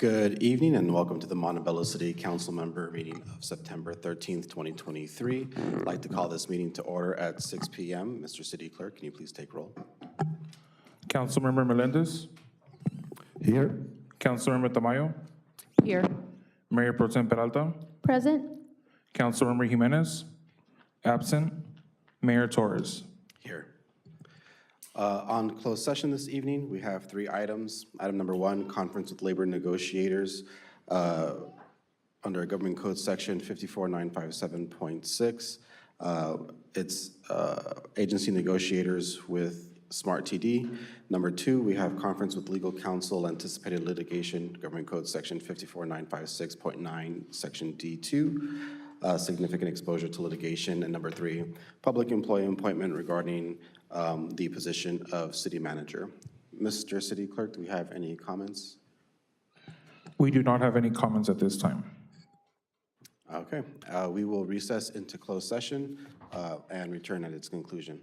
Good evening and welcome to the Montebello City Council member meeting of September 13th, 2023. I'd like to call this meeting to order at 6 p.m. Mr. City Clerk, can you please take roll? Councilmember Melendez, Here. Councilmember Tamayo, Here. Mayor Pro Tem Peralta, Present. Councilmember Jimenez, absent, Mayor Torres. Here. On closed session this evening, we have 3 items. Item number 1, conference with labor negotiators under Government Code Section 54957.6. It's agency negotiators with Smart TD. Number 2, we have conference with legal counsel, anticipated litigation, Government Code Section 54956.9, Section D2, significant exposure to litigation. And number 3, public employee appointment regarding the position of city manager. Mr. City Clerk, do we have any comments? We do not have any comments at this time. Okay, we will recess into closed session and return at its conclusion.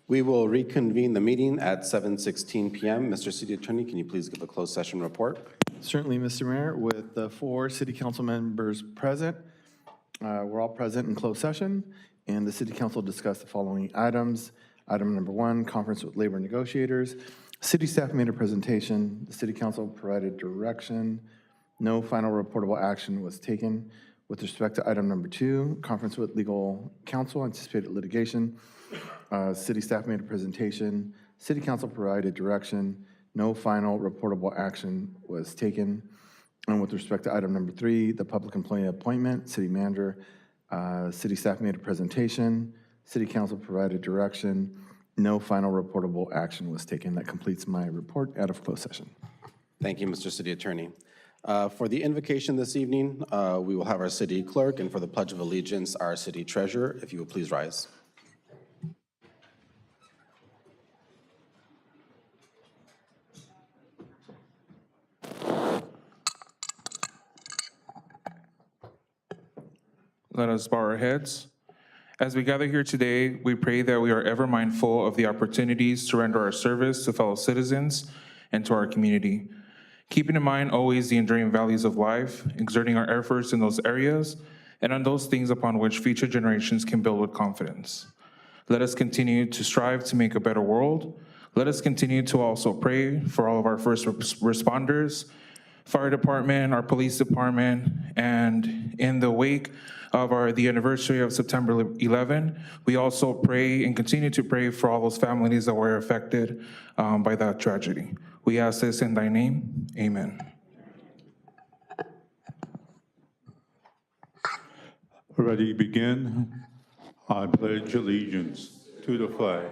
We will reconvene the meeting at 7:16 PM. Mr. City Attorney, can you please give a closed session report? Certainly, Mr. Mayor, with the 4 city council members present, we're all present in closed session, and the city council discussed the following items. Item number 1, conference with labor negotiators. City staff made a presentation. The city council provided direction. No final reportable action was taken. With respect to item number 2, conference with legal counsel, anticipated litigation. City staff made a presentation. City council provided direction. No final reportable action was taken. And with respect to item number 3, the public employee appointment, city manager, city staff made a presentation. City council provided direction. No final reportable action was taken. That completes my report out of closed session. Thank you, Mr. City Attorney. For the invocation this evening, we will have our city clerk, and for the Pledge of Allegiance, our city treasurer. If you would please rise. Let us bow our heads. As we gather here today, we pray that we are ever mindful of the opportunities to render our service to fellow citizens and to our community, keeping in mind always the enduring values of life, exerting our efforts in those areas and on those things upon which future generations can build with confidence. Let us continue to strive to make a better world. Let us continue to also pray for all of our first responders, fire department, our police department, and in the wake of the anniversary of September 11, we also pray and continue to pray for all those families that were affected by that tragedy. We ask this in thy name, amen. Ready to begin? I pledge allegiance to the flag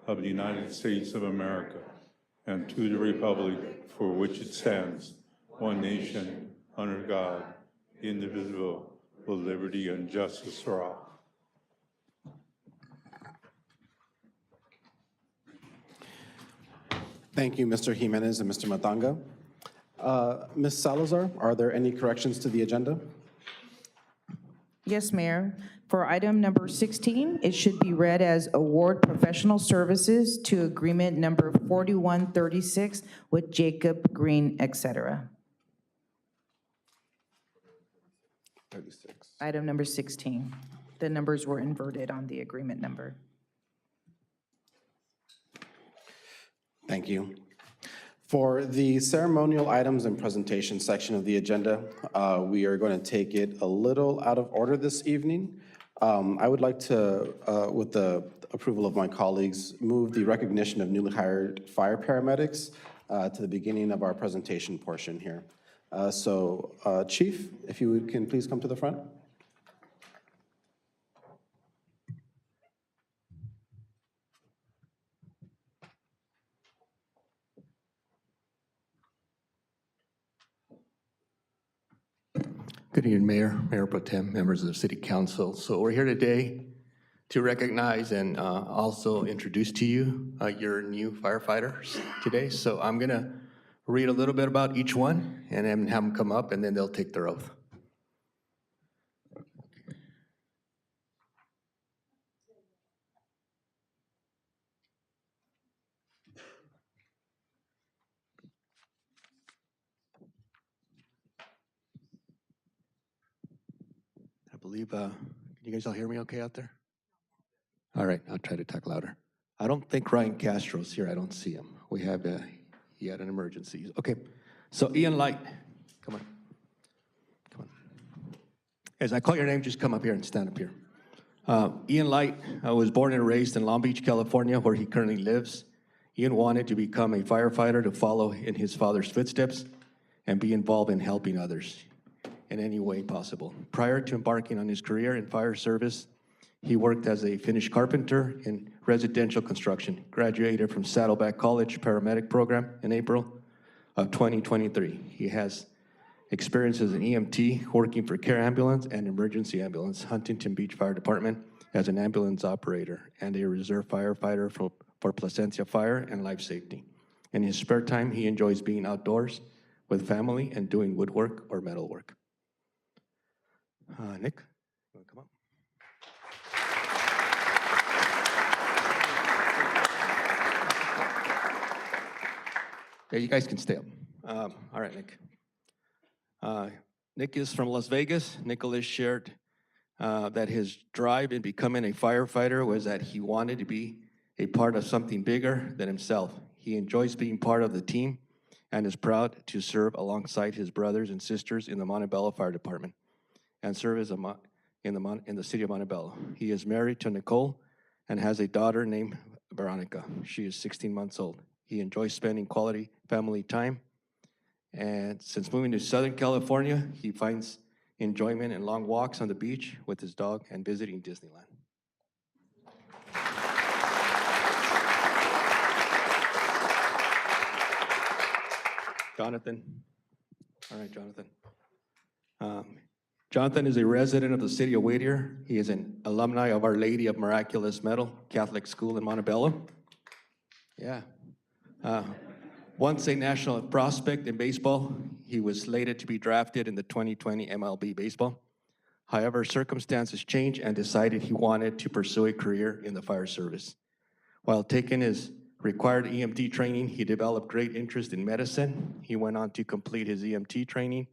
of the United States of America and to the republic for which it stands, one nation, under God, indivisible, with liberty and justice for all. Thank you, Mr. Jimenez and Mr. Matanga. Ms. Salazar, are there any corrections to the agenda? Yes, Mayor. For item number 16, it should be read as award professional services to agreement number 4136 with Jacob Green, et cetera. 36. Item number 16. The numbers were inverted on the agreement number. Thank you. For the ceremonial items and presentation section of the agenda, we are going to take it a little out of order this evening. I would like to, with the approval of my colleagues, move the recognition of newly hired fire paramedics to the beginning of our presentation portion here. Chief, if you can please come to the front. Good evening, Mayor, Mayor Pro Tem, members of the City Council. So we're here today to recognize and also introduce to you your new firefighters today. So I'm gonna read a little bit about each one and then have them come up and then they'll take their oath. I believe, can you guys all hear me okay out there? All right, I'll try to talk louder. I don't think Ryan Castro's here. I don't see him. We have, he had an emergency. Okay, so Ian Light, come on. Come on. As I call your name, just come up here and stand up here. Ian Light was born and raised in Long Beach, California, where he currently lives. Ian wanted to become a firefighter to follow in his father's footsteps and be involved in helping others in any way possible. Prior to embarking on his career in fire service, he worked as a finished carpenter in residential construction, graduated from Saddleback College paramedic program in April of 2023. He has experience as an EMT, working for Care Ambulance and Emergency Ambulance, Huntington Beach Fire Department as an ambulance operator and a reserve firefighter for Placencia Fire and Life Safety. In his spare time, he enjoys being outdoors with family and doing woodwork or metalwork. Nick, you wanna come up? Yeah, you guys can stay up. All right, Nick. Nick is from Las Vegas. Nicholas shared that his drive in becoming a firefighter was that he wanted to be a part of something bigger than himself. He enjoys being part of the team and is proud to serve alongside his brothers and sisters in the Montebello Fire Department and serve as in the city of Montebello. He is married to Nicole and has a daughter named Veronica. She is 16 months old. He enjoys spending quality family time. And since moving to Southern California, he finds enjoyment in long walks on the beach with his dog and visiting Disneyland. Jonathan. All right, Jonathan. Jonathan is a resident of the city of Whittier. He is an alumni of Our Lady of Miraculous Medal Catholic School in Montebello. Yeah. Once a national prospect in baseball, he was slated to be drafted in the 2020 MLB baseball. However, circumstances changed and decided he wanted to pursue a career in the fire service. While taking his required EMT training, he developed great interest in medicine. He went on to complete his EMT training,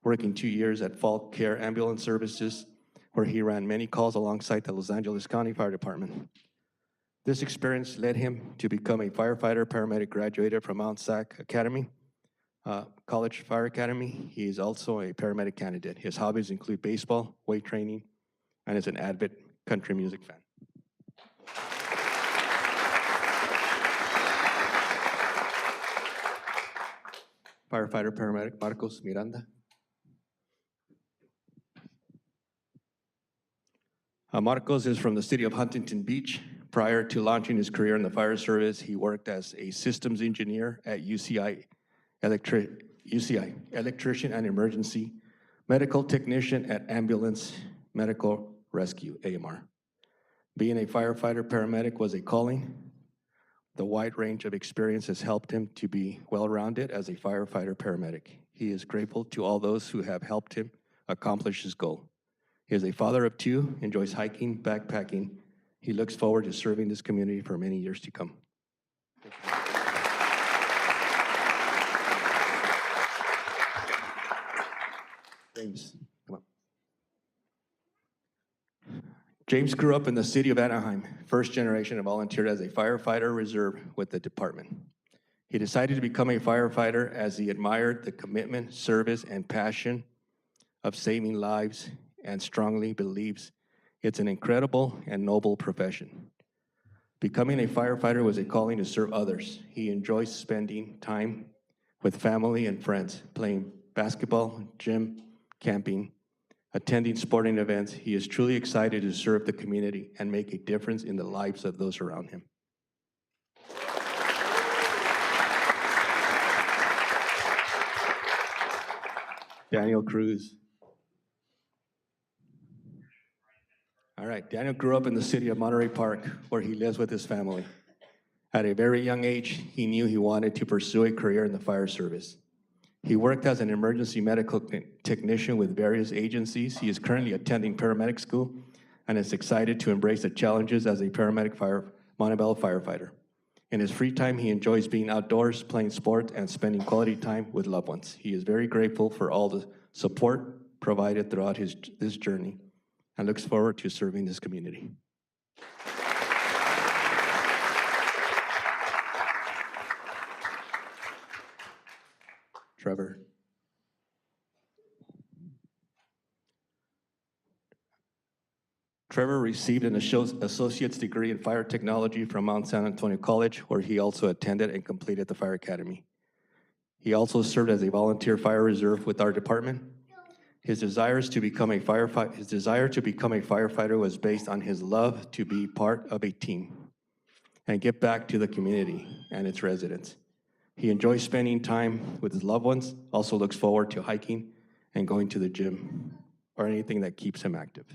working 2 years at Falk Care Ambulance Services, where he ran many calls alongside the Los Angeles County Fire Department. This experience led him to become a firefighter paramedic graduated from Mount Sac Academy, College Fire Academy. He is also a paramedic candidate. His hobbies include baseball, weight training, and is an avid country music fan. Firefighter paramedic Marcos Miranda. Marcos is from the city of Huntington Beach. Prior to launching his career in the fire service, he worked as a systems engineer at UCI, electrician and emergency, medical technician at Ambulance Medical Rescue, AMR. Being a firefighter paramedic was a calling. The wide range of experience has helped him to be well-rounded as a firefighter paramedic. He is grateful to all those who have helped him accomplish his goal. He is a father of 2, enjoys hiking, backpacking. He looks forward to serving this community for many years to come. James, come on. James grew up in the city of Anaheim, first generation and volunteered as a firefighter reserve with the department. He decided to become a firefighter as he admired the commitment, service, and passion of saving lives and strongly believes it's an incredible and noble profession. Becoming a firefighter was a calling to serve others. He enjoys spending time with family and friends, playing basketball, gym, camping, attending sporting events. He is truly excited to serve the community and make a difference in the lives of those around him. Daniel Cruz. All right, Daniel grew up in the city of Monterey Park, where he lives with his family. At a very young age, he knew he wanted to pursue a career in the fire service. He worked as an emergency medical technician with various agencies. He is currently attending paramedic school and is excited to embrace the challenges as a paramedic Montebello firefighter. In his free time, he enjoys being outdoors, playing sports, and spending quality time with loved ones. He is very grateful for all the support provided throughout this journey and looks forward to serving this community. Trevor. Trevor received an associate's degree in fire technology from Mount San Antonio College, where he also attended and completed the fire academy. He also served as a volunteer fire reserve with our department. His desire to become a firefighter was based on his love to be part of a team and give back to the community and its residents. He enjoys spending time with his loved ones, also looks forward to hiking and going to the gym or anything that keeps him active.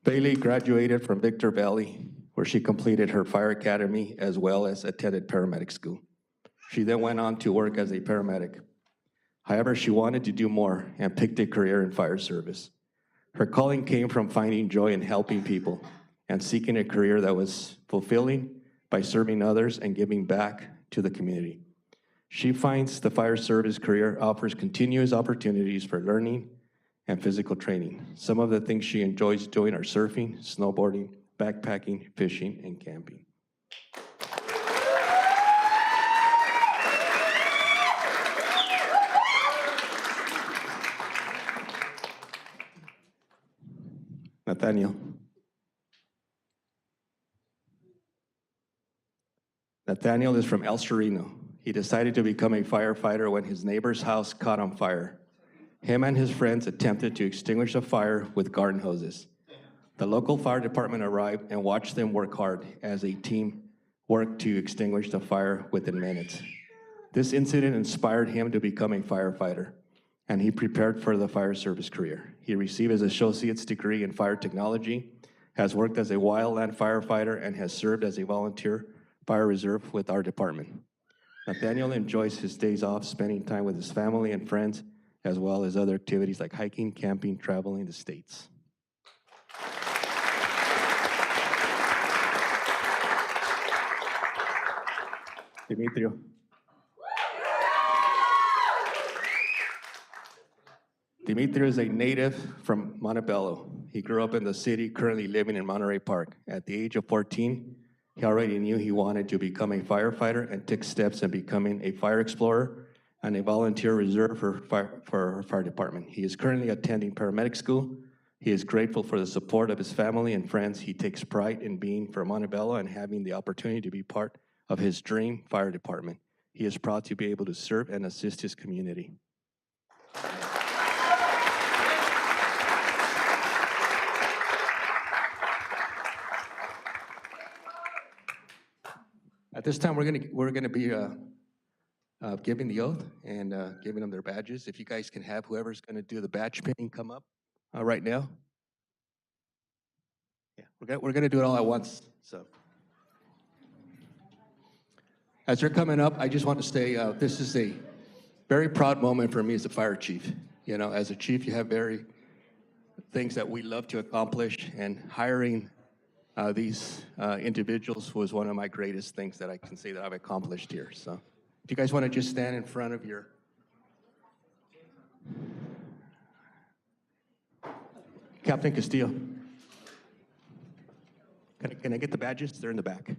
Bailey graduated from Victor Valley, where she completed her fire academy as well as attended paramedic school. She then went on to work as a paramedic. However, she wanted to do more and picked a career in fire service. Her calling came from finding joy in helping people and seeking a career that was fulfilling by serving others and giving back to the community. She finds the fire service career offers continuous opportunities for learning and physical training. Some of the things she enjoys doing are surfing, snowboarding, backpacking, fishing, and camping. Nathaniel. Nathaniel is from El Sereno. He decided to become a firefighter when his neighbor's house caught on fire. Him and his friends attempted to extinguish the fire with garden hoses. The local fire department arrived and watched them work hard as a team worked to extinguish the fire within minutes. This incident inspired him to become a firefighter, and he prepared for the fire service career. He received his associate's degree in fire technology, has worked as a wildland firefighter, and has served as a volunteer fire reserve with our department. Nathaniel enjoys his days off spending time with his family and friends, as well as other activities like hiking, camping, traveling the states. Demetrio. Demetrio is a native from Montebello. He grew up in the city, currently living in Monterey Park. At the age of 14, he already knew he wanted to become a firefighter and took steps in becoming a fire explorer and a volunteer reserve for our fire department. He is currently attending paramedic school. He is grateful for the support of his family and friends. He takes pride in being from Montebello and having the opportunity to be part of his dream fire department. He is proud to be able to serve and assist his community. At this time, we're gonna be giving the oath and giving them their badges. If you guys can have whoever's gonna do the badge pinning come up right now. Yeah, we're gonna do it all at once. So, as they're coming up, I just want to say this is a very proud moment for me as a fire chief. You know, as a chief, you have very things that we love to accomplish, and hiring these individuals was one of my greatest things that I can say that I've accomplished here. So if you guys want to just stand in front of your Captain Castillo. Can I get the badges? They're in the back. Okay.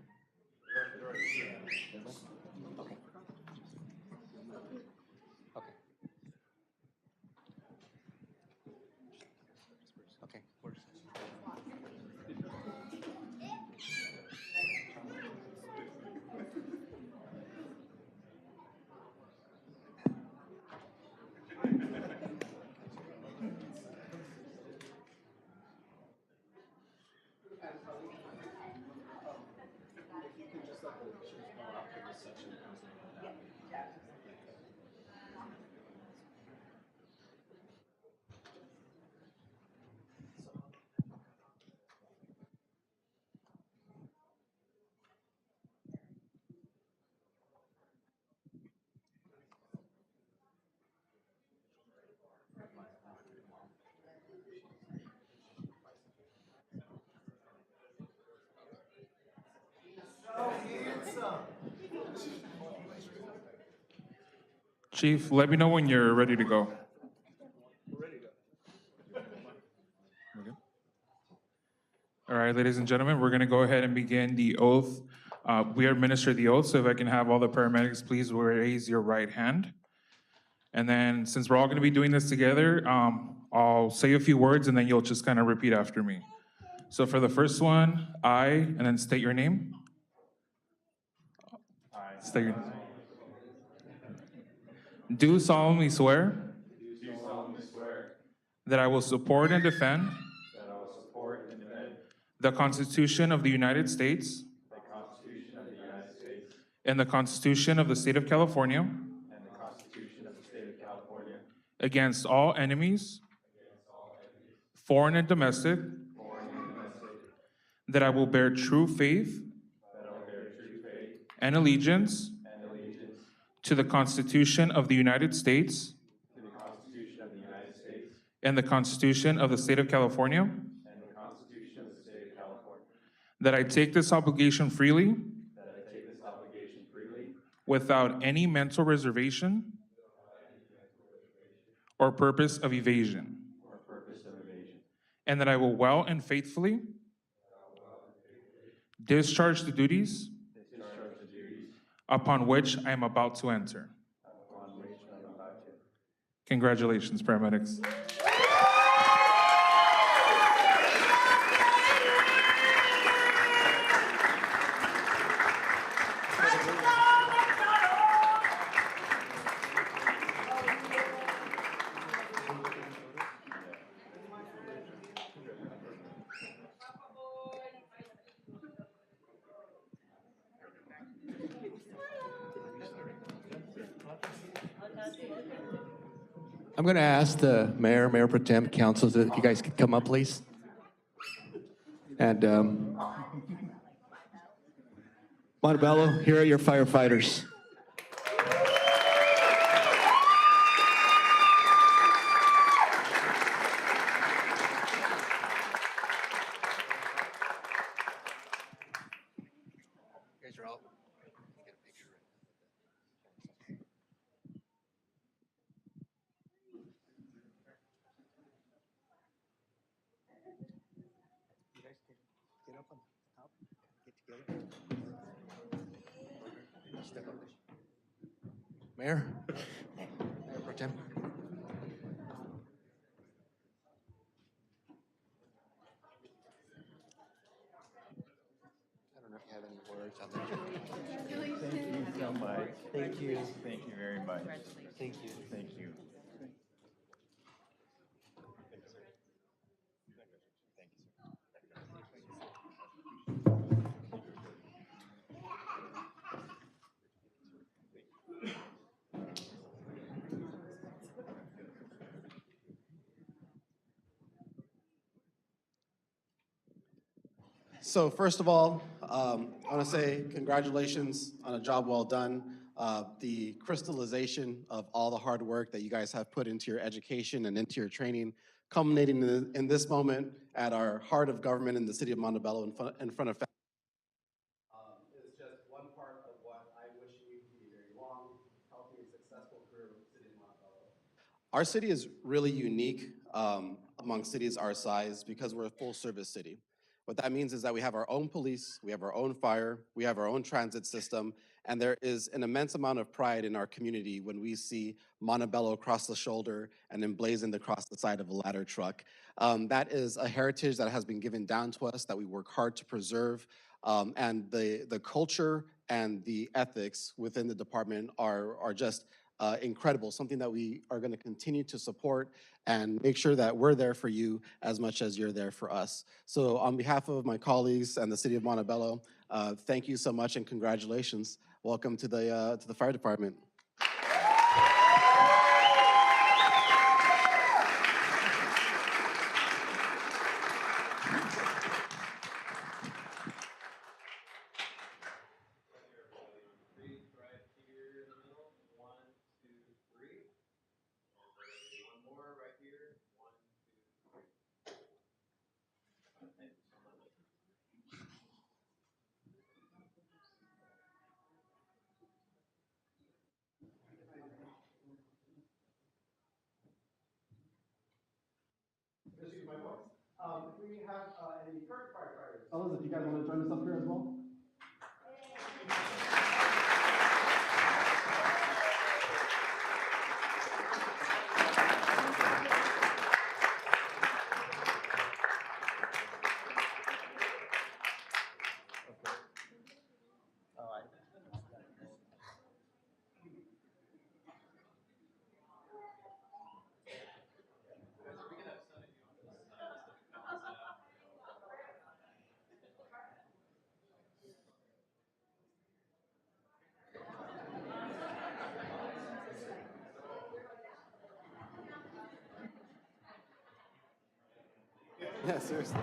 Chief, let me know when you're ready to go. All right, ladies and gentlemen, we're going to go ahead and begin the oath. We administer the oath, so if I can have all the paramedics, please raise your right hand. And then, since we're all going to be doing this together, I'll say a few words, and then you'll just kind of repeat after me. So for the first one, I, and then state your name. State your name. Do solemnly swear that I will support and defend the Constitution of the United States and the Constitution of the State of California against all enemies, foreign and domestic, that I will bear true faith and allegiance to the Constitution of the United States and the Constitution of the State of California, that I take this obligation freely without any mental reservation or purpose of evasion, and that I will well and faithfully discharge the duties upon which I am about to enter. Congratulations, paramedics. I'm going to ask the mayor, Mayor Pro Tem, councils, if you guys could come up, please. And Montebello, here are your firefighters. Guys are all. Get up on the top, get together. Step up. Mayor? Mayor Pro Tem? I don't know if you have any words on that. Thank you so much. Thank you. Thank you very much. Thank you. Thank you. So first of all, I want to say congratulations on a job well done. The crystallization of all the hard work that you guys have put into your education and into your training, culminating in this moment at our heart of government in the city of Montebello in front of is just one part of what I wish you to be a very long, healthy, and successful career with the city of Montebello. Our city is really unique among cities our size because we're a full-service city. What that means is that we have our own police, we have our own fire, we have our own transit system, and there is an immense amount of pride in our community when we see Montebello across the shoulder and emblazoned across the side of a ladder truck. That is a heritage that has been given down to us that we work hard to preserve, and the culture and the ethics within the department are just incredible, something that we are going to continue to support and make sure that we're there for you as much as you're there for us. So on behalf of my colleagues and the city of Montebello, thank you so much and congratulations. Welcome to the fire department. If we have any current firefighters, fellas, if you guys want to join us up here as well. Yeah, seriously.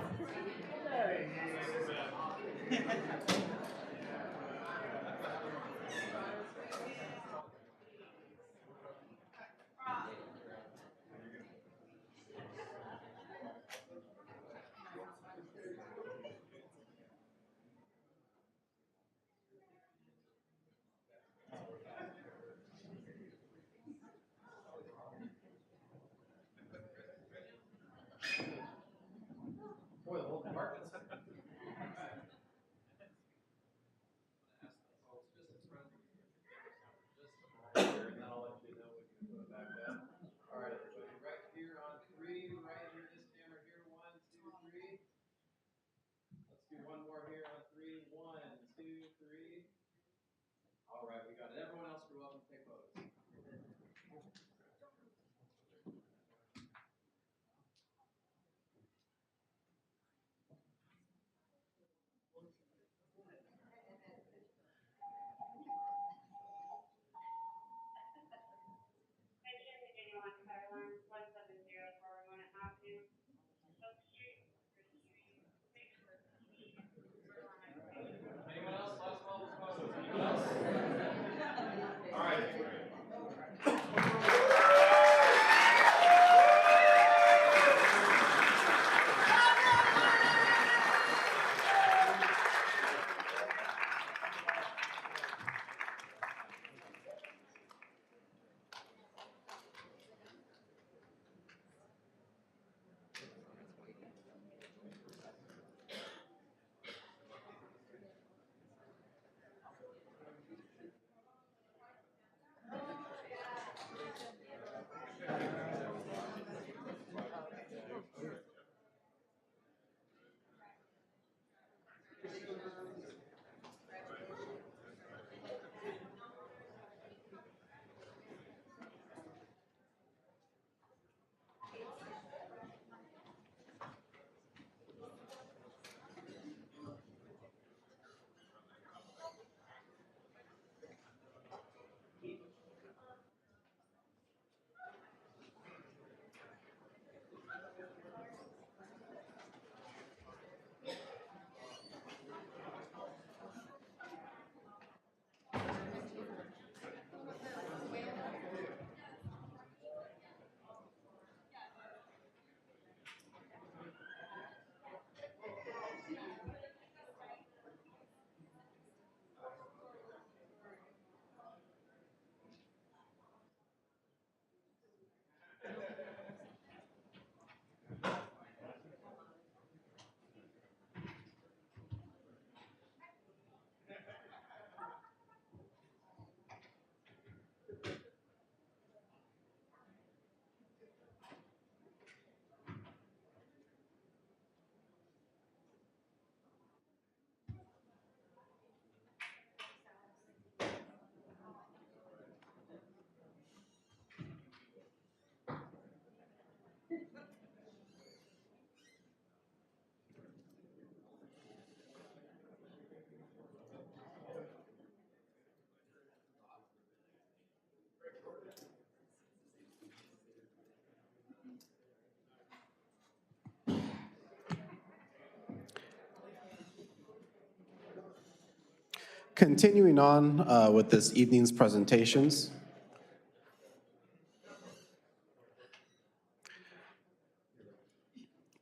Continuing on with this evening's presentations.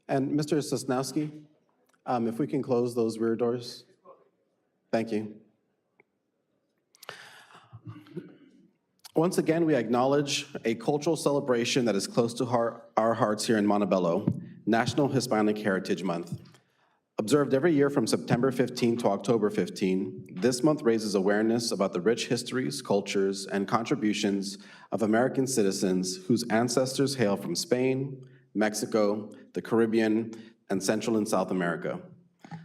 And Mr. Sosnowski, if we can close those rear doors. Thank you. Once again, we acknowledge a cultural celebration that is close to our hearts here in Montebello, National Hispanic Heritage Month. Observed every year from September 15 to October 15, this month raises awareness about the rich histories, cultures, and contributions of American citizens whose ancestors hail from Spain, Mexico, the Caribbean, and Central and South America.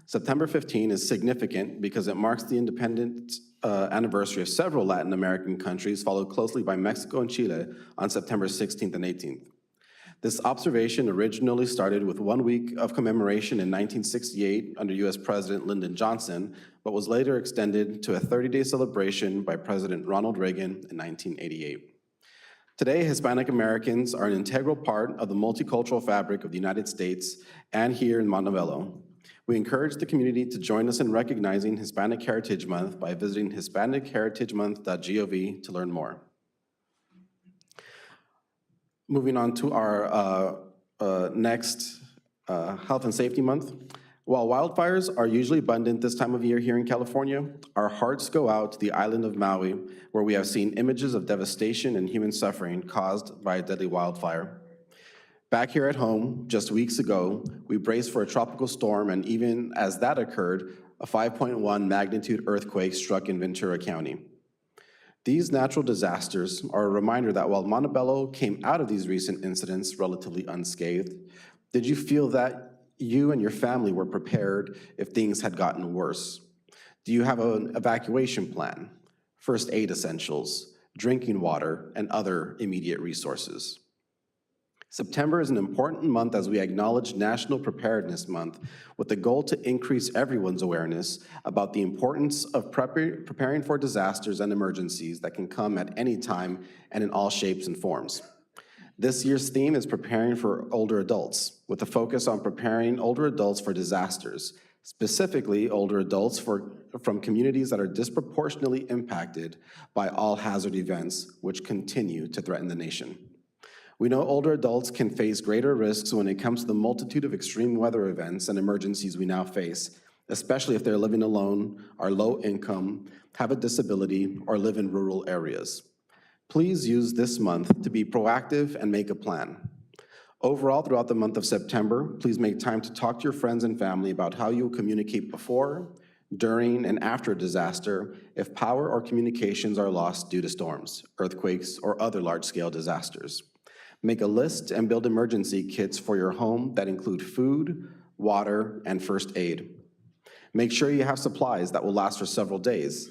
September 15 is significant because it marks the independence anniversary of several Latin American countries, followed closely by Mexico and Chile on September 16th and 18th. This observation originally started with 1 week of commemoration in 1968 under US President Lyndon Johnson, but was later extended to a 30-day celebration by President Ronald Reagan in 1988. Today, Hispanic Americans are an integral part of the multicultural fabric of the United States and here in Montebello. We encourage the community to join us in recognizing Hispanic Heritage Month by visiting hispanicheritagemonth.gov to learn more. Moving on to our next Health and Safety Month. While wildfires are usually abundant this time of year here in California, our hearts go out to the island of Maui, where we have seen images of devastation and human suffering caused by a deadly wildfire. Back here at home, just weeks ago, we braced for a tropical storm, and even as that occurred, a 5.1 magnitude earthquake struck in Ventura County. These natural disasters are a reminder that while Montebello came out of these recent incidents relatively unscathed, did you feel that you and your family were prepared if things had gotten worse? Do you have an evacuation plan, first aid essentials, drinking water, and other immediate resources? September is an important month as we acknowledge National Preparedness Month with the goal to increase everyone's awareness about the importance of preparing for disasters and emergencies that can come at any time and in all shapes and forms. This year's theme is preparing for older adults, with a focus on preparing older adults for disasters, specifically older adults from communities that are disproportionately impacted by all hazard events which continue to threaten the nation. We know older adults can face greater risks when it comes to the multitude of extreme weather events and emergencies we now face, especially if they're living alone, are low income, have a disability, or live in rural areas. Please use this month to be proactive and make a plan. Overall, throughout the month of September, please make time to talk to your friends and family about how you will communicate before, during, and after a disaster if power or communications are lost due to storms, earthquakes, or other large-scale disasters. Make a list and build emergency kits for your home that include food, water, and first aid. Make sure you have supplies that will last for several days,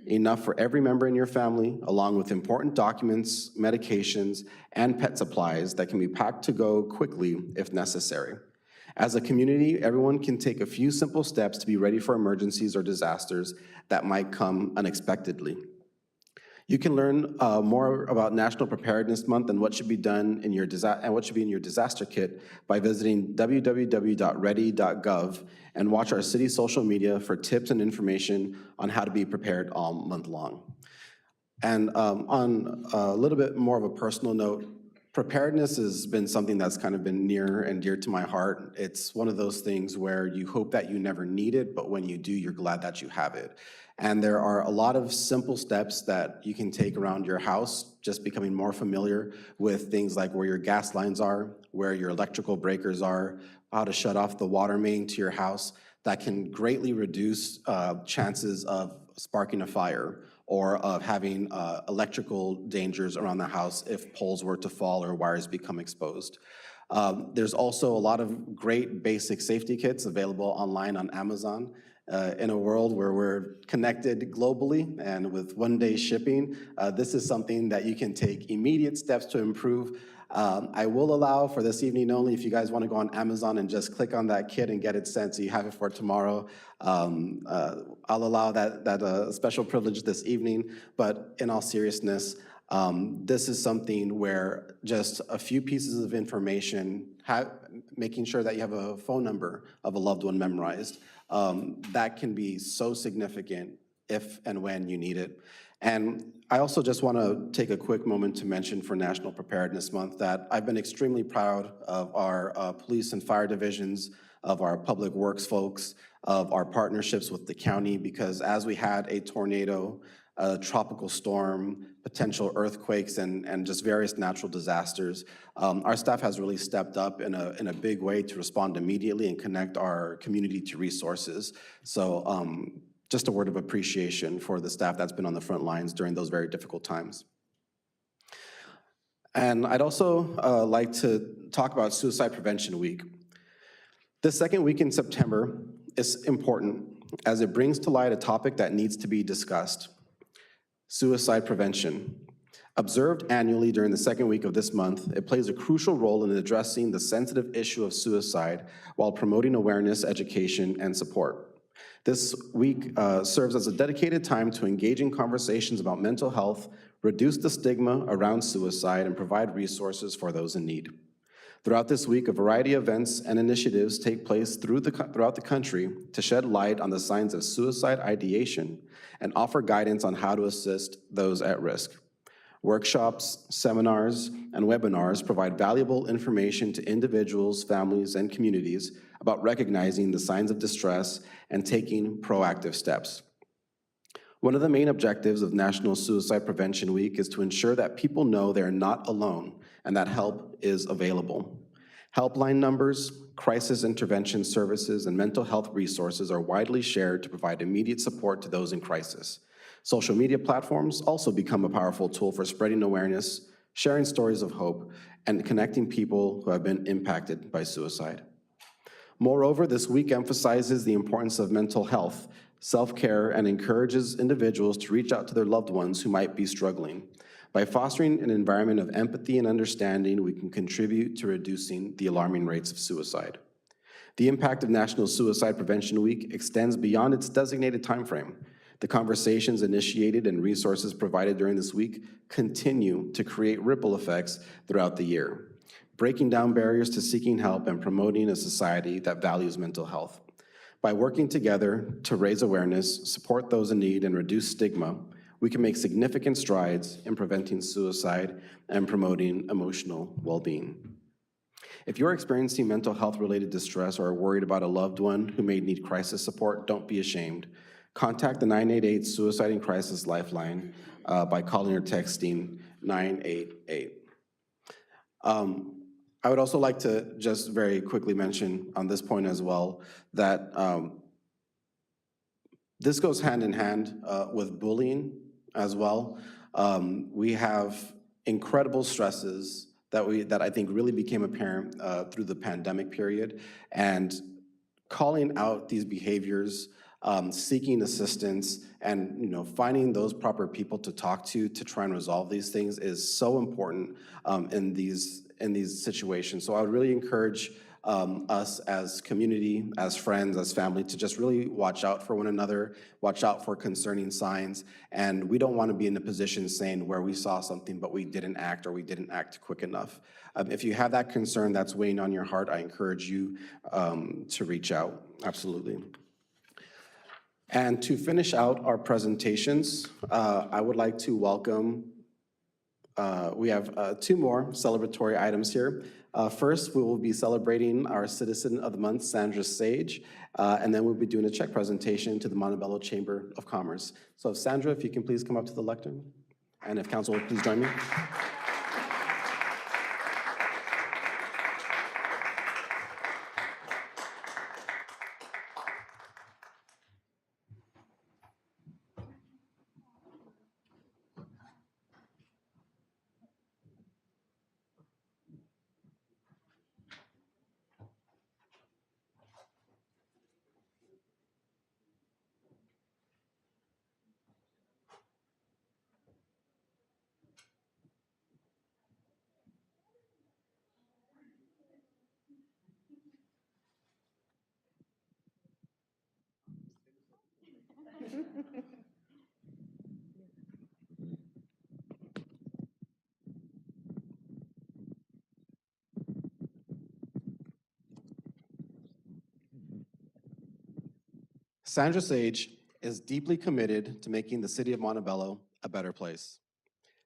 enough for every member in your family, along with important documents, medications, and pet supplies that can be packed to go quickly if necessary. As a community, everyone can take a few simple steps to be ready for emergencies or disasters that might come unexpectedly. You can learn more about National Preparedness Month and what should be done in your disaster kit by visiting www.ready.gov and watch our city social media for tips and information on how to be prepared all month long. And on a little bit more of a personal note, preparedness has been something that's kind of been near and dear to my heart. It's one of those things where you hope that you never need it, but when you do, you're glad that you have it. And there are a lot of simple steps that you can take around your house, just becoming more familiar with things like where your gas lines are, where your electrical breakers are, how to shut off the water main to your house. That can greatly reduce chances of sparking a fire or of having electrical dangers around the house if poles were to fall or wires become exposed. There's also a lot of great basic safety kits available online on Amazon. In a world where we're connected globally and with one-day shipping, this is something that you can take immediate steps to improve. I will allow for this evening only, if you guys want to go on Amazon and just click on that kit and get it sent so you have it for tomorrow. I'll allow that special privilege this evening, but in all seriousness, this is something where just a few pieces of information, making sure that you have a phone number of a loved one memorized, that can be so significant if and when you need it. And I also just want to take a quick moment to mention for National Preparedness Month that I've been extremely proud of our police and fire divisions, of our public works folks, of our partnerships with the county, because as we had a tornado, a tropical storm, potential earthquakes, and just various natural disasters, our staff has really stepped up in a big way to respond immediately and connect our community to resources. So just a word of appreciation for the staff that's been on the front lines during those very difficult times. And I'd also like to talk about Suicide Prevention Week. This second week in September is important as it brings to light a topic that needs to be discussed: suicide prevention. Observed annually during the second week of this month, it plays a crucial role in addressing the sensitive issue of suicide while promoting awareness, education, and support. This week serves as a dedicated time to engage in conversations about mental health, reduce the stigma around suicide, and provide resources for those in need. Throughout this week, a variety of events and initiatives take place throughout the country to shed light on the signs of suicide ideation and offer guidance on how to assist those at risk. Workshops, seminars, and webinars provide valuable information to individuals, families, and communities about recognizing the signs of distress and taking proactive steps. One of the main objectives of National Suicide Prevention Week is to ensure that people know they are not alone and that help is available. Helpline numbers, crisis intervention services, and mental health resources are widely shared to provide immediate support to those in crisis. Social media platforms also become a powerful tool for spreading awareness, sharing stories of hope, and connecting people who have been impacted by suicide. Moreover, this week emphasizes the importance of mental health, self-care, and encourages individuals to reach out to their loved ones who might be struggling. By fostering an environment of empathy and understanding, we can contribute to reducing the alarming rates of suicide. The impact of National Suicide Prevention Week extends beyond its designated timeframe. The conversations initiated and resources provided during this week continue to create ripple effects throughout the year, breaking down barriers to seeking help and promoting a society that values mental health. By working together to raise awareness, support those in need, and reduce stigma, we can make significant strides in preventing suicide and promoting emotional well-being. If you're experiencing mental health-related distress or are worried about a loved one who may need crisis support, don't be ashamed. Contact the 988 Suicide and Crisis Lifeline by calling or texting 988. I would also like to just very quickly mention on this point as well that this goes hand in hand with bullying as well. We have incredible stresses that I think really became apparent through the pandemic period, and calling out these behaviors, seeking assistance, and finding those proper people to talk to try and resolve these things is so important in these situations. So I would really encourage us as community, as friends, as family, to just really watch out for one another, watch out for concerning signs, and we don't want to be in a position saying where we saw something but we didn't act or we didn't act quick enough. If you have that concern that's weighing on your heart, I encourage you to reach out, absolutely. And to finish out our presentations, I would like to welcome, we have two more celebratory items here. First, we will be celebrating our Citizen of the Month, Sandra Sage, and then we'll be doing a check presentation to the Montebello Chamber of Commerce. So Sandra, if you can please come up to the lectern, and if council would please join me. Sandra Sage is deeply committed to making the city of Montebello a better place.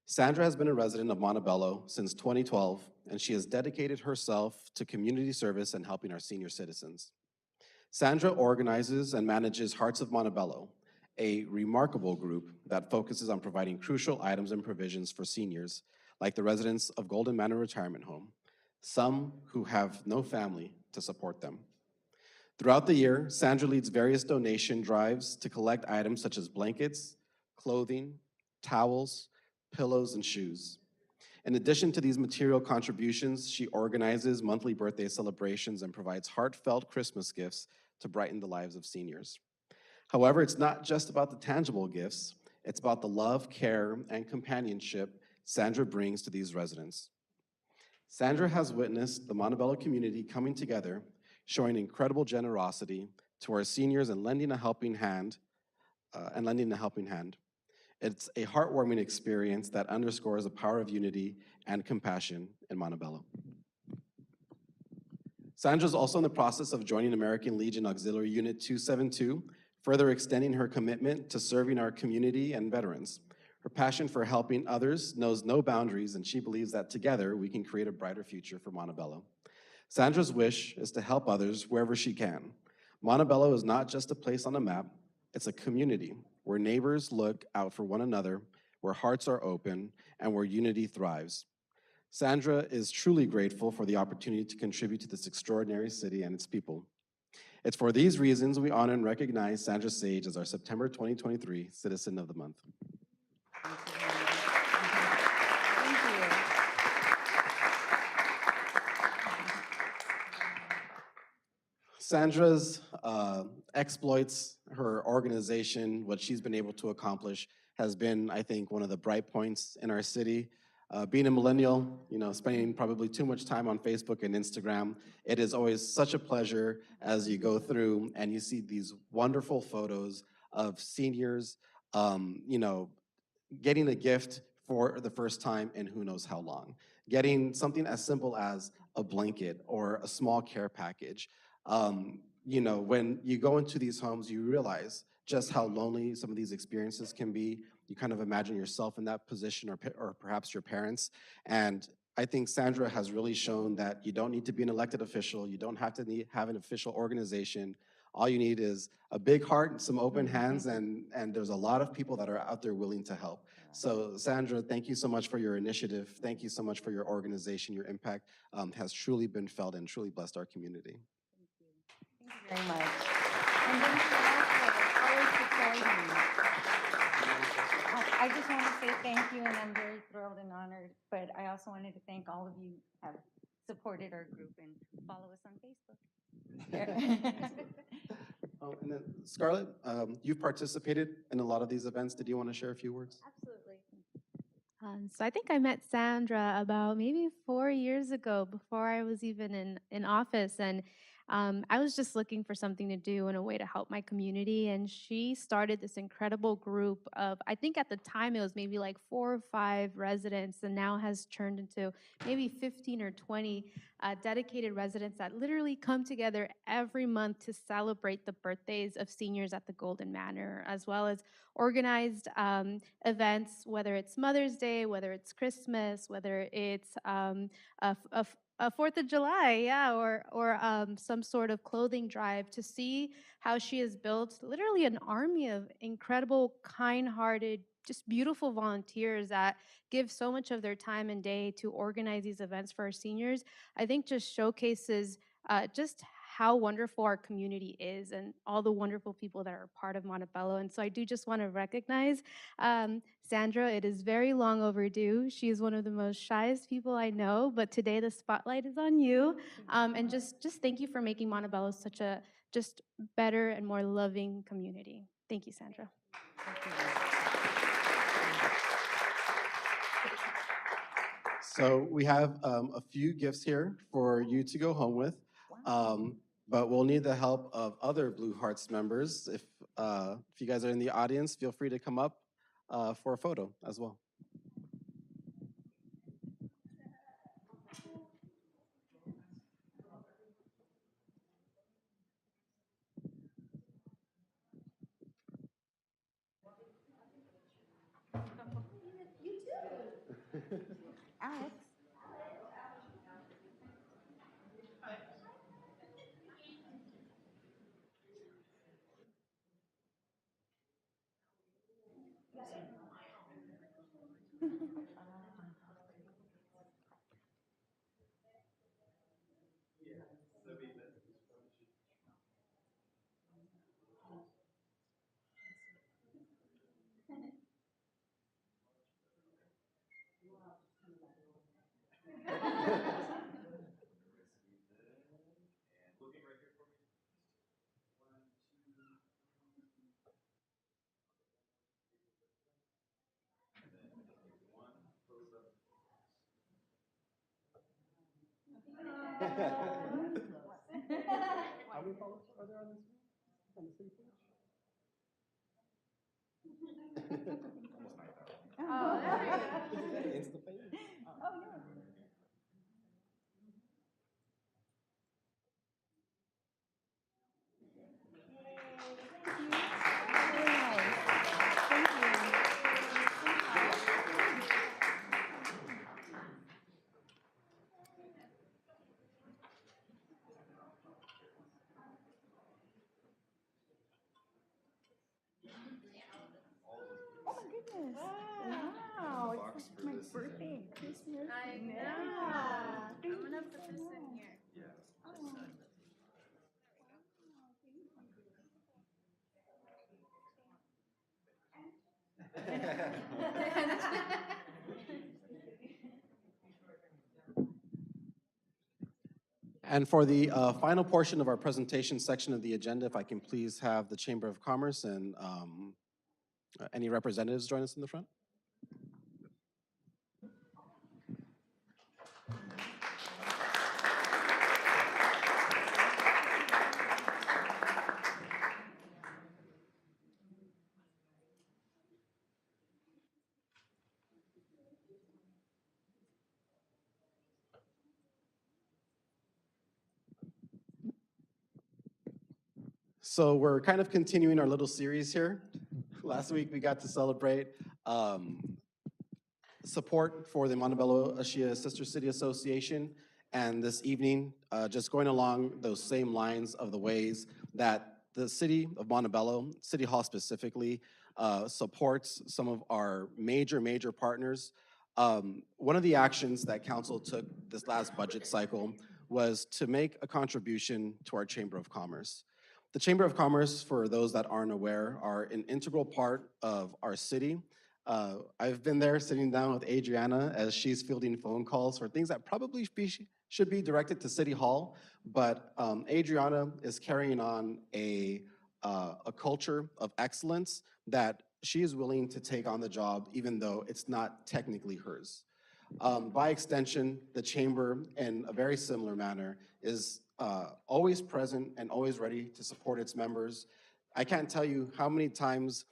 Sandra has been a resident of Montebello since 2012, and she has dedicated herself to community service and helping our senior citizens. Sandra organizes and manages Hearts of Montebello, a remarkable group that focuses on providing crucial items and provisions for seniors, like the residents of Golden Manor Retirement Home, some who have no family to support them. Throughout the year, Sandra leads various donation drives to collect items such as blankets, clothing, towels, pillows, and shoes. In addition to these material contributions, she organizes monthly birthday celebrations and provides heartfelt Christmas gifts to brighten the lives of seniors. However, it's not just about the tangible gifts, it's about the love, care, and companionship Sandra brings to these residents. Sandra has witnessed the Montebello community coming together, showing incredible generosity to our seniors and lending a helping hand. It's a heartwarming experience that underscores the power of unity and compassion in Montebello. Sandra is also in the process of joining American Legion Auxiliary Unit 272, further extending her commitment to serving our community and veterans. Her passion for helping others knows no boundaries, and she believes that together we can create a brighter future for Montebello. Sandra's wish is to help others wherever she can. Montebello is not just a place on a map, it's a community where neighbors look out for one another, where hearts are open, and where unity thrives. Sandra is truly grateful for the opportunity to contribute to this extraordinary city and its people. It's for these reasons we honor and recognize Sandra Sage as our September 2023 Citizen of the Month. Sandra's exploits, her organization, what she's been able to accomplish has been, I think, one of the bright points in our city. Being a millennial, spending probably too much time on Facebook and Instagram, it is always such a pleasure as you go through and you see these wonderful photos of seniors, getting a gift for the first time in who knows how long. Getting something as simple as a blanket or a small care package. When you go into these homes, you realize just how lonely some of these experiences can be. You kind of imagine yourself in that position, or perhaps your parents. And I think Sandra has really shown that you don't need to be an elected official. You don't have to have an official organization. All you need is a big heart and some open hands, and there's a lot of people that are out there willing to help. So Sandra, thank you so much for your initiative. Thank you so much for your organization. Your impact has truly been felt and truly blessed our community. Thank you very much. And thank you all for always supporting me. I just want to say thank you, and I'm very thrilled and honored, but I also wanted to thank all of you who have supported our group and follow us on Facebook. And then Scarlett, you've participated in a lot of these events. Did you want to share a few words? Absolutely. So I think I met Sandra about maybe 4 years ago, before I was even in office, and I was just looking for something to do and a way to help my community. And she started this incredible group of, I think at the time it was maybe like 4 or 5 residents, and now has turned into maybe 15 or 20 dedicated residents that literally come together every month to celebrate the birthdays of seniors at the Golden Manor, as well as organized events, whether it's Mother's Day, whether it's Christmas, whether it's a 4th of July, yeah, or some sort of clothing drive, to see how she has built literally an army of incredible, kind-hearted, just beautiful volunteers that give so much of their time and day to organize these events for our seniors. I think just showcases just how wonderful our community is and all the wonderful people that are part of Montebello. And so I do just want to recognize Sandra. It is very long overdue. She is one of the most shyest people I know, but today the spotlight is on you. And just thank you for making Montebello such a just better and more loving community. Thank you, Sandra. So we have a few gifts here for you to go home with, but we'll need the help of other Blue Hearts members. If you guys are in the audience, feel free to come up for a photo as well. Alex. How many followers are there on this on the city page? Oh, Insta famous. oh, yeah. My birthday and Christmas. I and know. everything. I'm gonna put this in here. And for the final portion of our presentation section of the agenda, if I can please have the Chamber of Commerce and any representatives join us in the front. So we're kind of continuing our little series here. Last week, we got to celebrate support for the Montebello Ashia Sister City Association. And this evening, just going along those same lines of the ways that the city of Montebello, City Hall specifically, supports some of our major partners. One of the actions that council took this last budget cycle was to make a contribution to our Chamber of Commerce. The Chamber of Commerce, for those that aren't aware, are an integral part of our city. I've been there sitting down with Adriana as she's fielding phone calls for things that probably should be directed to City Hall, but Adriana is carrying on a culture of excellence that she is willing to take on the job even though it's not technically hers. By extension, the Chamber, in a very similar manner, is always present and always ready to support its members. I can't tell you how many times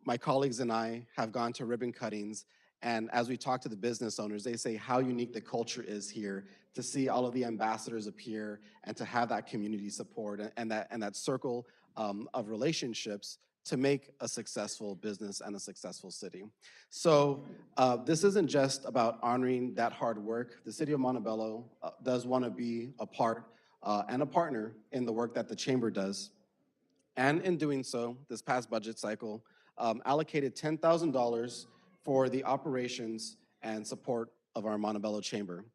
my colleagues and I have gone to ribbon cuttings, and as we talk to the business owners, they say how unique the culture is here to see all of the ambassadors appear and to have that community support and that circle of relationships to make a successful business and a successful city. So this isn't just about honoring that hard work. The city of Montebello does want to be a part and a partner in the work that the Chamber does. And in doing so, this past budget cycle, allocated $10,000 for the operations and support of our Montebello Chamber.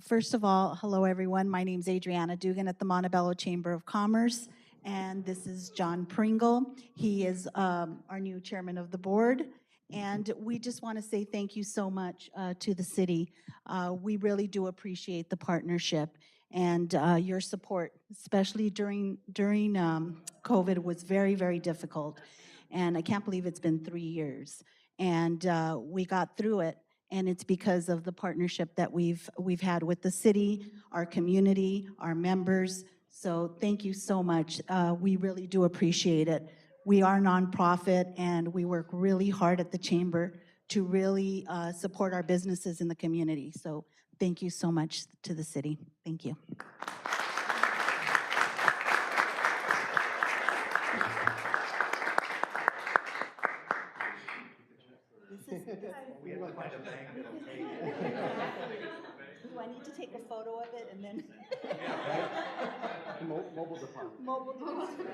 First of all, hello, everyone. My name's Adriana Dugan at the Montebello Chamber of Commerce, and this is John Pringle. He is our new chairman of the board, and we just want to say thank you so much to the city. We really do appreciate the partnership and your support, especially during COVID was very difficult, and I can't believe it's been 3 years. And we got through it. And it's because of the partnership that we've had with the city, our community, our members. So thank you so much. We really do appreciate it. We are a nonprofit and we work really hard at the Chamber to really support our businesses in the community. So thank you so much to the city. Thank you. Do I need to take a photo of it and then? Mobile deposit. Mobile deposit.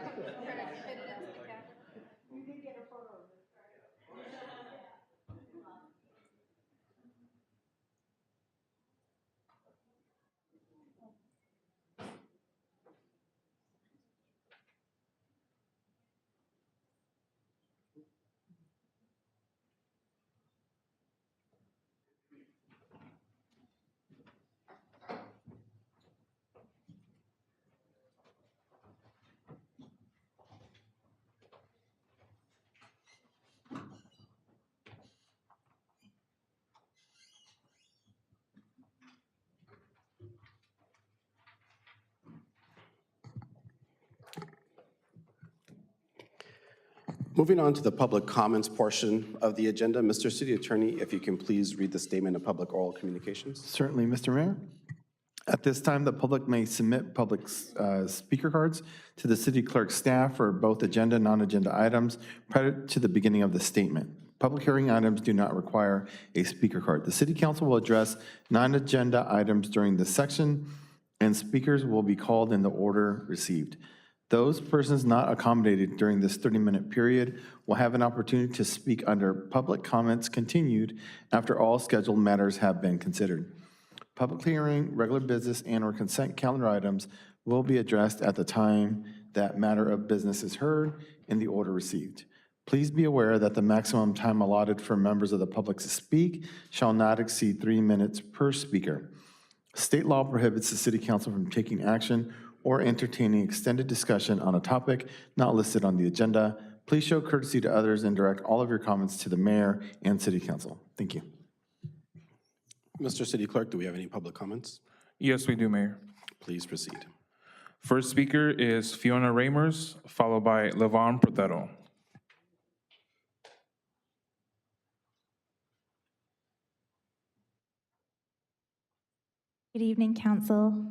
You did get a photo of it. Moving on to the public comments portion of the agenda, Mr. City Attorney, if you can please read the statement of public oral communications. Certainly, Mr. Mayor. At this time, the public may submit public speaker cards to the city clerk's staff for both agenda and non-agenda items prior to the beginning of the statement. Public hearing items do not require a speaker card. The city council will address non-agenda items during this section, and speakers will be called in the order received. Those persons not accommodated during this 30-minute period will have an opportunity to speak under public comments continued after all scheduled matters have been considered. Public hearing, regular business, and/or consent calendar items will be addressed at the time that matter of business is heard in the order received. Please be aware that the maximum time allotted for members of the public to speak shall not exceed 3 minutes per speaker. State law prohibits the city council from taking action or entertaining extended discussion on a topic not listed on the agenda. Please show courtesy to others and direct all of your comments to the mayor and city council. Thank you. Mr. City Clerk, do we have any public comments? Yes, we do, Mayor. Please proceed. First speaker is Fiona Ramers, followed by Levon Protero. Good evening, Council.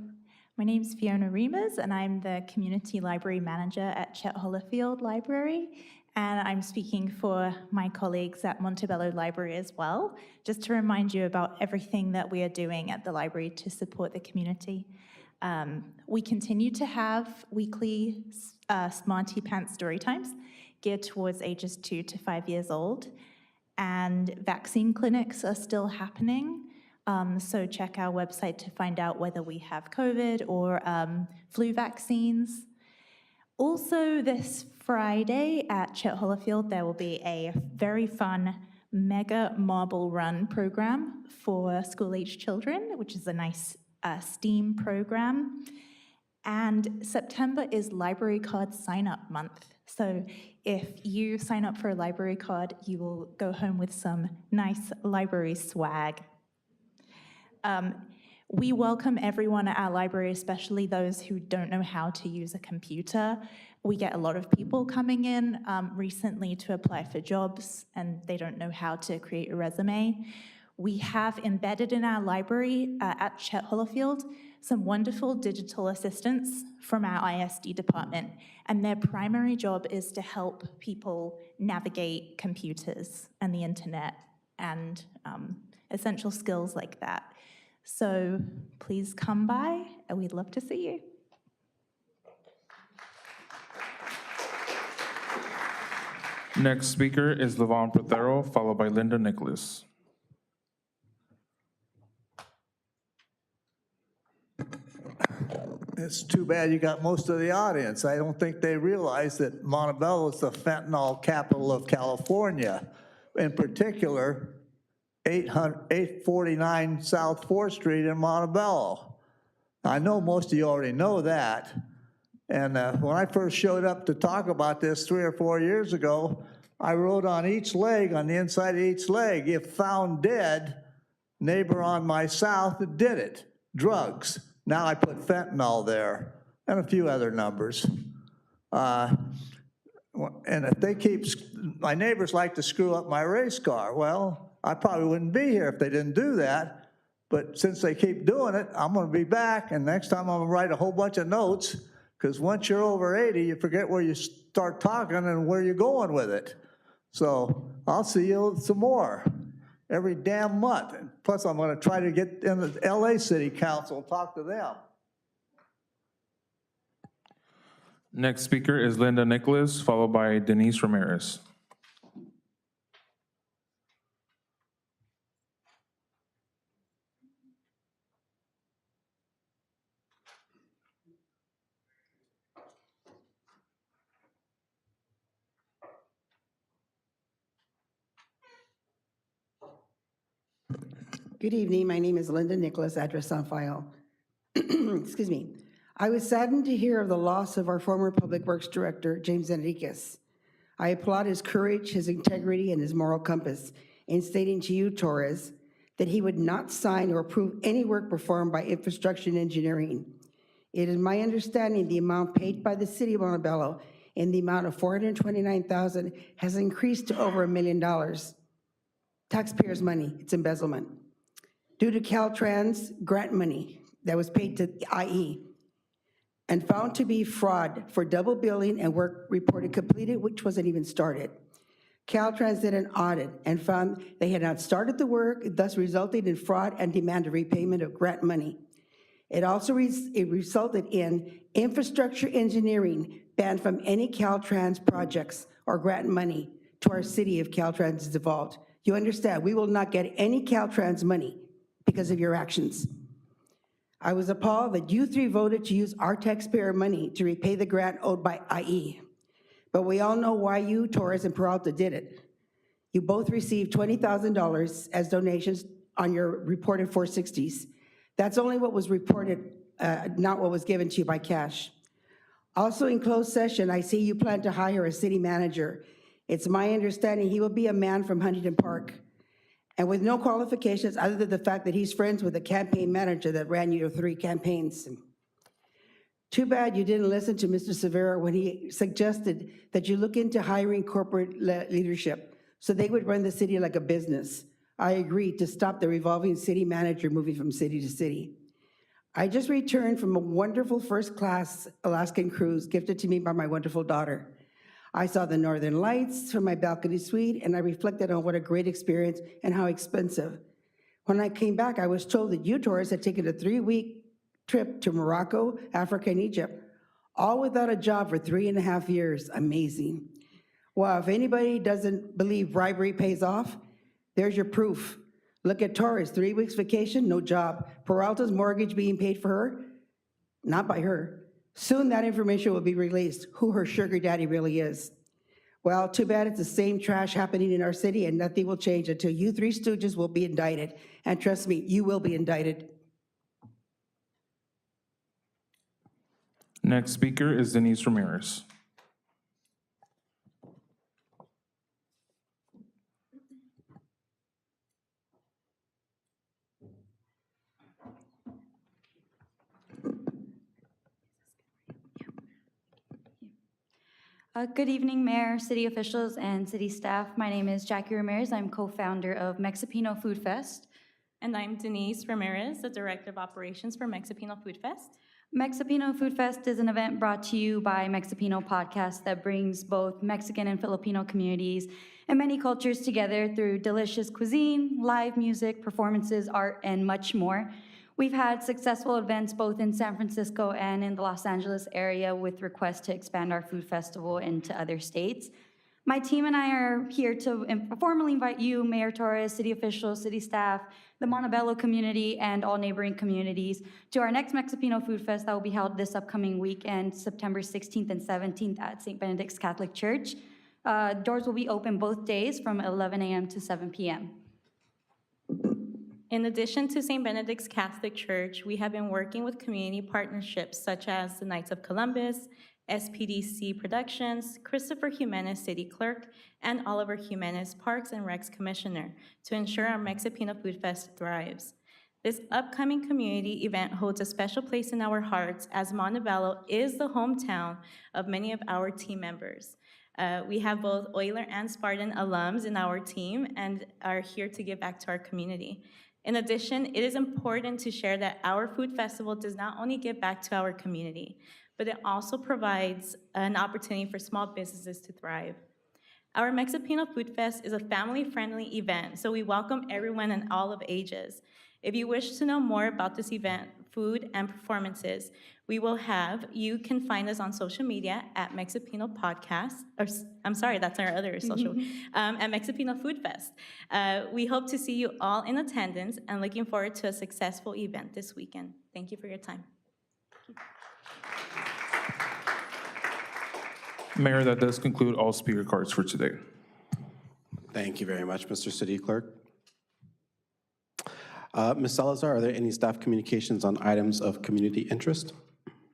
My name is Fiona Reimers, and I'm the Community Library Manager at Chet Hollifield Library, and I'm speaking for my colleagues at Montebello Library as well, just to remind you about everything that we are doing at the library to support the community. We continue to have weekly Smarty Pants story times geared towards ages 2 to 5 years old, and vaccine clinics are still happening. So check our website to find out whether we have COVID or flu vaccines. Also, this Friday at Chet Hollifield, there will be a very fun mega marble run program for school-age children, which is a nice STEAM program. And September is Library Card Sign-Up Month. So if you sign up for a library card, you will go home with some nice library swag. We welcome everyone at our library, especially those who don't know how to use a computer. We get a lot of people coming in recently to apply for jobs, and they don't know how to create a resume. We have embedded in our library at Chet Hollifield some wonderful digital assistants from our ISD department, and their primary job is to help people navigate computers and the internet and essential skills like that. So please come by, and we'd love to see you. Next speaker is Levon Protero, followed by Linda Nicholas. It's too bad you got most of the audience. I don't think they realize that Montebello is the fentanyl capital of California. In particular, 849 South 4th Street in Montebello. I know most of you already know that. And when I first showed up to talk about this 3 or 4 years ago, I wrote on each leg, on the inside of each leg, if found dead, neighbor on my south did it, drugs. Now I put fentanyl there and a few other numbers. And if they keep, my neighbors like to screw up my race car. Well, I probably wouldn't be here if they didn't do that, but since they keep doing it, I'm gonna be back, and next time I'm gonna write a whole bunch of notes, because once you're over 80, you forget where you start talking and where you're going with it. So I'll see you some more every damn month. And plus, I'm gonna try to get in the LA City Council and talk to them. Next speaker is Linda Nicholas, followed by Denise Ramirez. Good evening. My name is Linda Nicholas, address on file. Excuse me. I was saddened to hear of the loss of our former Public Works Director, James Enriquez. I applaud his courage, his integrity, and his moral compass in stating to you, Torres, that he would not sign or approve any work performed by Infrastructure and Engineering. It is my understanding the amount paid by the City of Montebello in the amount of $429,000 has increased to over $1 million. Taxpayers' money, it's embezzlement. Due to Caltrans grant money that was paid to IE and found to be fraud for double billing and work reported completed, which wasn't even started. Caltrans did an audit and found they had not started the work, thus resulting in fraud and demanded repayment of grant money. It also resulted in infrastructure engineering banned from any Caltrans projects or grant money to our city if Caltrans is devolved. You understand, we will not get any Caltrans money because of your actions. I was appalled that you three voted to use our taxpayer money to repay the grant owed by IE. But we all know why you, Torres, and Peralta did it. You both received $20,000 as donations on your reported 460s. That's only what was reported, not what was given to you by cash. Also in closed session, I see you plan to hire a city manager. It's my understanding he will be a man from Huntington Park, and with no qualifications other than the fact that he's friends with the campaign manager that ran your 3 campaigns. Too bad you didn't listen to Mr. Severa when he suggested that you look into hiring corporate leadership so they would run the city like a business. I agreed to stop the revolving city manager moving from city to city. I just returned from a wonderful first-class Alaskan cruise gifted to me by my wonderful daughter. I saw the northern lights from my balcony suite, and I reflected on what a great experience and how expensive. When I came back, I was told that you, Torres, had taken a 3-week trip to Morocco, Africa, and Egypt, all without a job for 3.5 years. Amazing. Well, if anybody doesn't believe bribery pays off, there's your proof. Look at Torres, 3 weeks vacation, no job. Peralta's mortgage being paid for her, not by her. Soon that information will be released, who her sugar daddy really is. Well, too bad it's the same trash happening in our city, and nothing will change until you 3 stooges will be indicted. And trust me, you will be indicted. Next speaker is Denise Ramirez. Good evening, Mayor, city officials, and city staff. My name is Jackie Ramirez. I'm co-founder of Mexipino Food Fest. And I'm Denise Ramirez, the Director of Operations for Mexipino Food Fest. Mexipino Food Fest is an event brought to you by Mexipino Podcast that brings both Mexican and Filipino communities and many cultures together through delicious cuisine, live music, performances, art, and much more. We've had successful events both in San Francisco and in the Los Angeles area with requests to expand our food festival into other states. My team and I are here to formally invite you, Mayor Torres, city officials, city staff, the Montebello community, and all neighboring communities to our next Mexipino Food Fest that will be held this upcoming weekend, September 16th and 17th at St. Benedict's Catholic Church. Doors will be open both days from 11 a.m. to 7 p.m. In addition to St. Benedict's Catholic Church, we have been working with community partnerships such as the Knights of Columbus, SPDC Productions, Christopher Jimenez City Clerk, and Oliver Jimenez Parks and Recs Commissioner to ensure our Mexipino Food Fest thrives. This upcoming community event holds a special place in our hearts as Montebello is the hometown of many of our team members. We have both Euler and Spartan alums in our team and are here to give back to our community. In addition, it is important to share that our food festival does not only give back to our community, but it also provides an opportunity for small businesses to thrive. Our Mexipino Food Fest is a family-friendly event, so we welcome everyone in all of ages. If you wish to know more about this event, food, and performances, you can find us on social media at Mexipino Podcast, or I'm sorry, that's our other social, at Mexipino Food Fest. We hope to see you all in attendance and looking forward to a successful event this weekend. Thank you for your time. Mayor, that does conclude all speaker cards for today. Thank you very much, Mr. City Clerk. Ms. Salazar, are there any staff communications on items of community interest?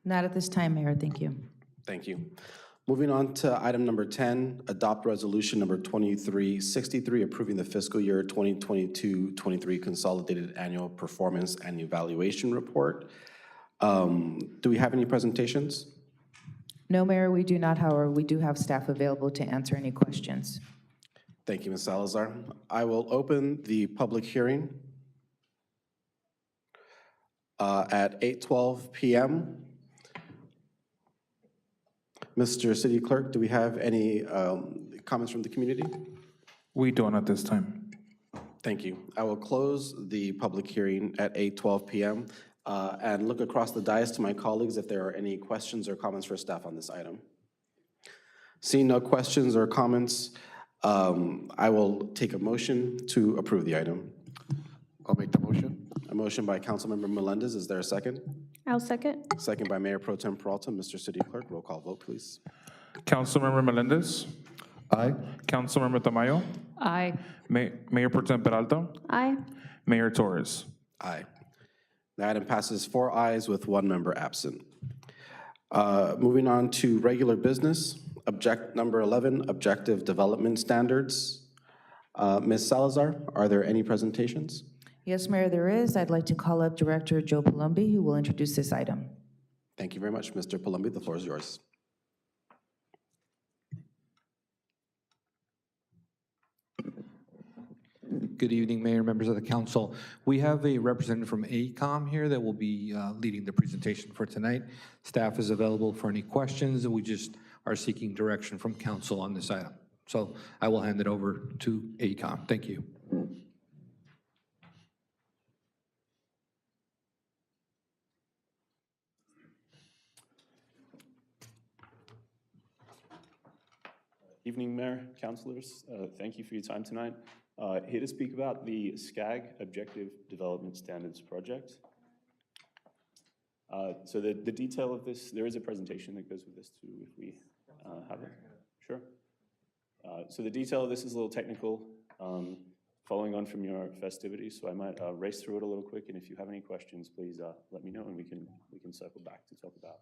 Not at this time, Mayor, thank you. Thank you. Moving on to item number 10, adopt resolution number 2363, approving the fiscal year 2022-23 consolidated annual performance and evaluation report. Do we have any presentations? No, Mayor, we do not. However, we do have staff available to answer any questions. Thank you, Ms. Salazar. I will open the public hearing at 8:12 p.m. Mr. City Clerk, do we have any comments from the community? We don't at this time. Thank you. I will close the public hearing at 8:12 p.m. And look across the dais to my colleagues if there are any questions or comments for staff on this item. Seeing no questions or comments, I will take a motion to approve the item. I'll make the motion. A motion by Councilmember Melendez. Is there a second? I'll second. Second by Mayor Pro Tem Peralta. Mr. City Clerk, roll call vote, please. Councilmember Melendez. Aye. Councilmember Tamayo. Aye. Mayor Pro Tem Peralta. Aye. Mayor Torres. Aye. The item passes 4 ayes with 1 member absent. Moving on to regular business, number 11, objective development standards. Ms. Salazar, are there any presentations? Yes, Mayor, there is. I'd like to call up Director Joe Palumbi, who will introduce this item. Thank you very much, Mr. Palumbi. The floor is yours. Good evening, Mayor, members of the council. We have a representative from AECOM here that will be leading the presentation for tonight. Staff is available for any questions, and we just are seeking direction from council on this item. So I will hand it over to AECOM. Thank you. Evening, Mayor, councilors. Thank you for your time tonight. Here to speak about the SCAG Objective Development Standards Project. So the detail of this, there is a presentation that goes with this too, if we have it. Sure. So the detail of this is a little technical, following on from your festivities, so I might race through it a little quick, and if you have any questions, please let me know, and we can circle back to talk about.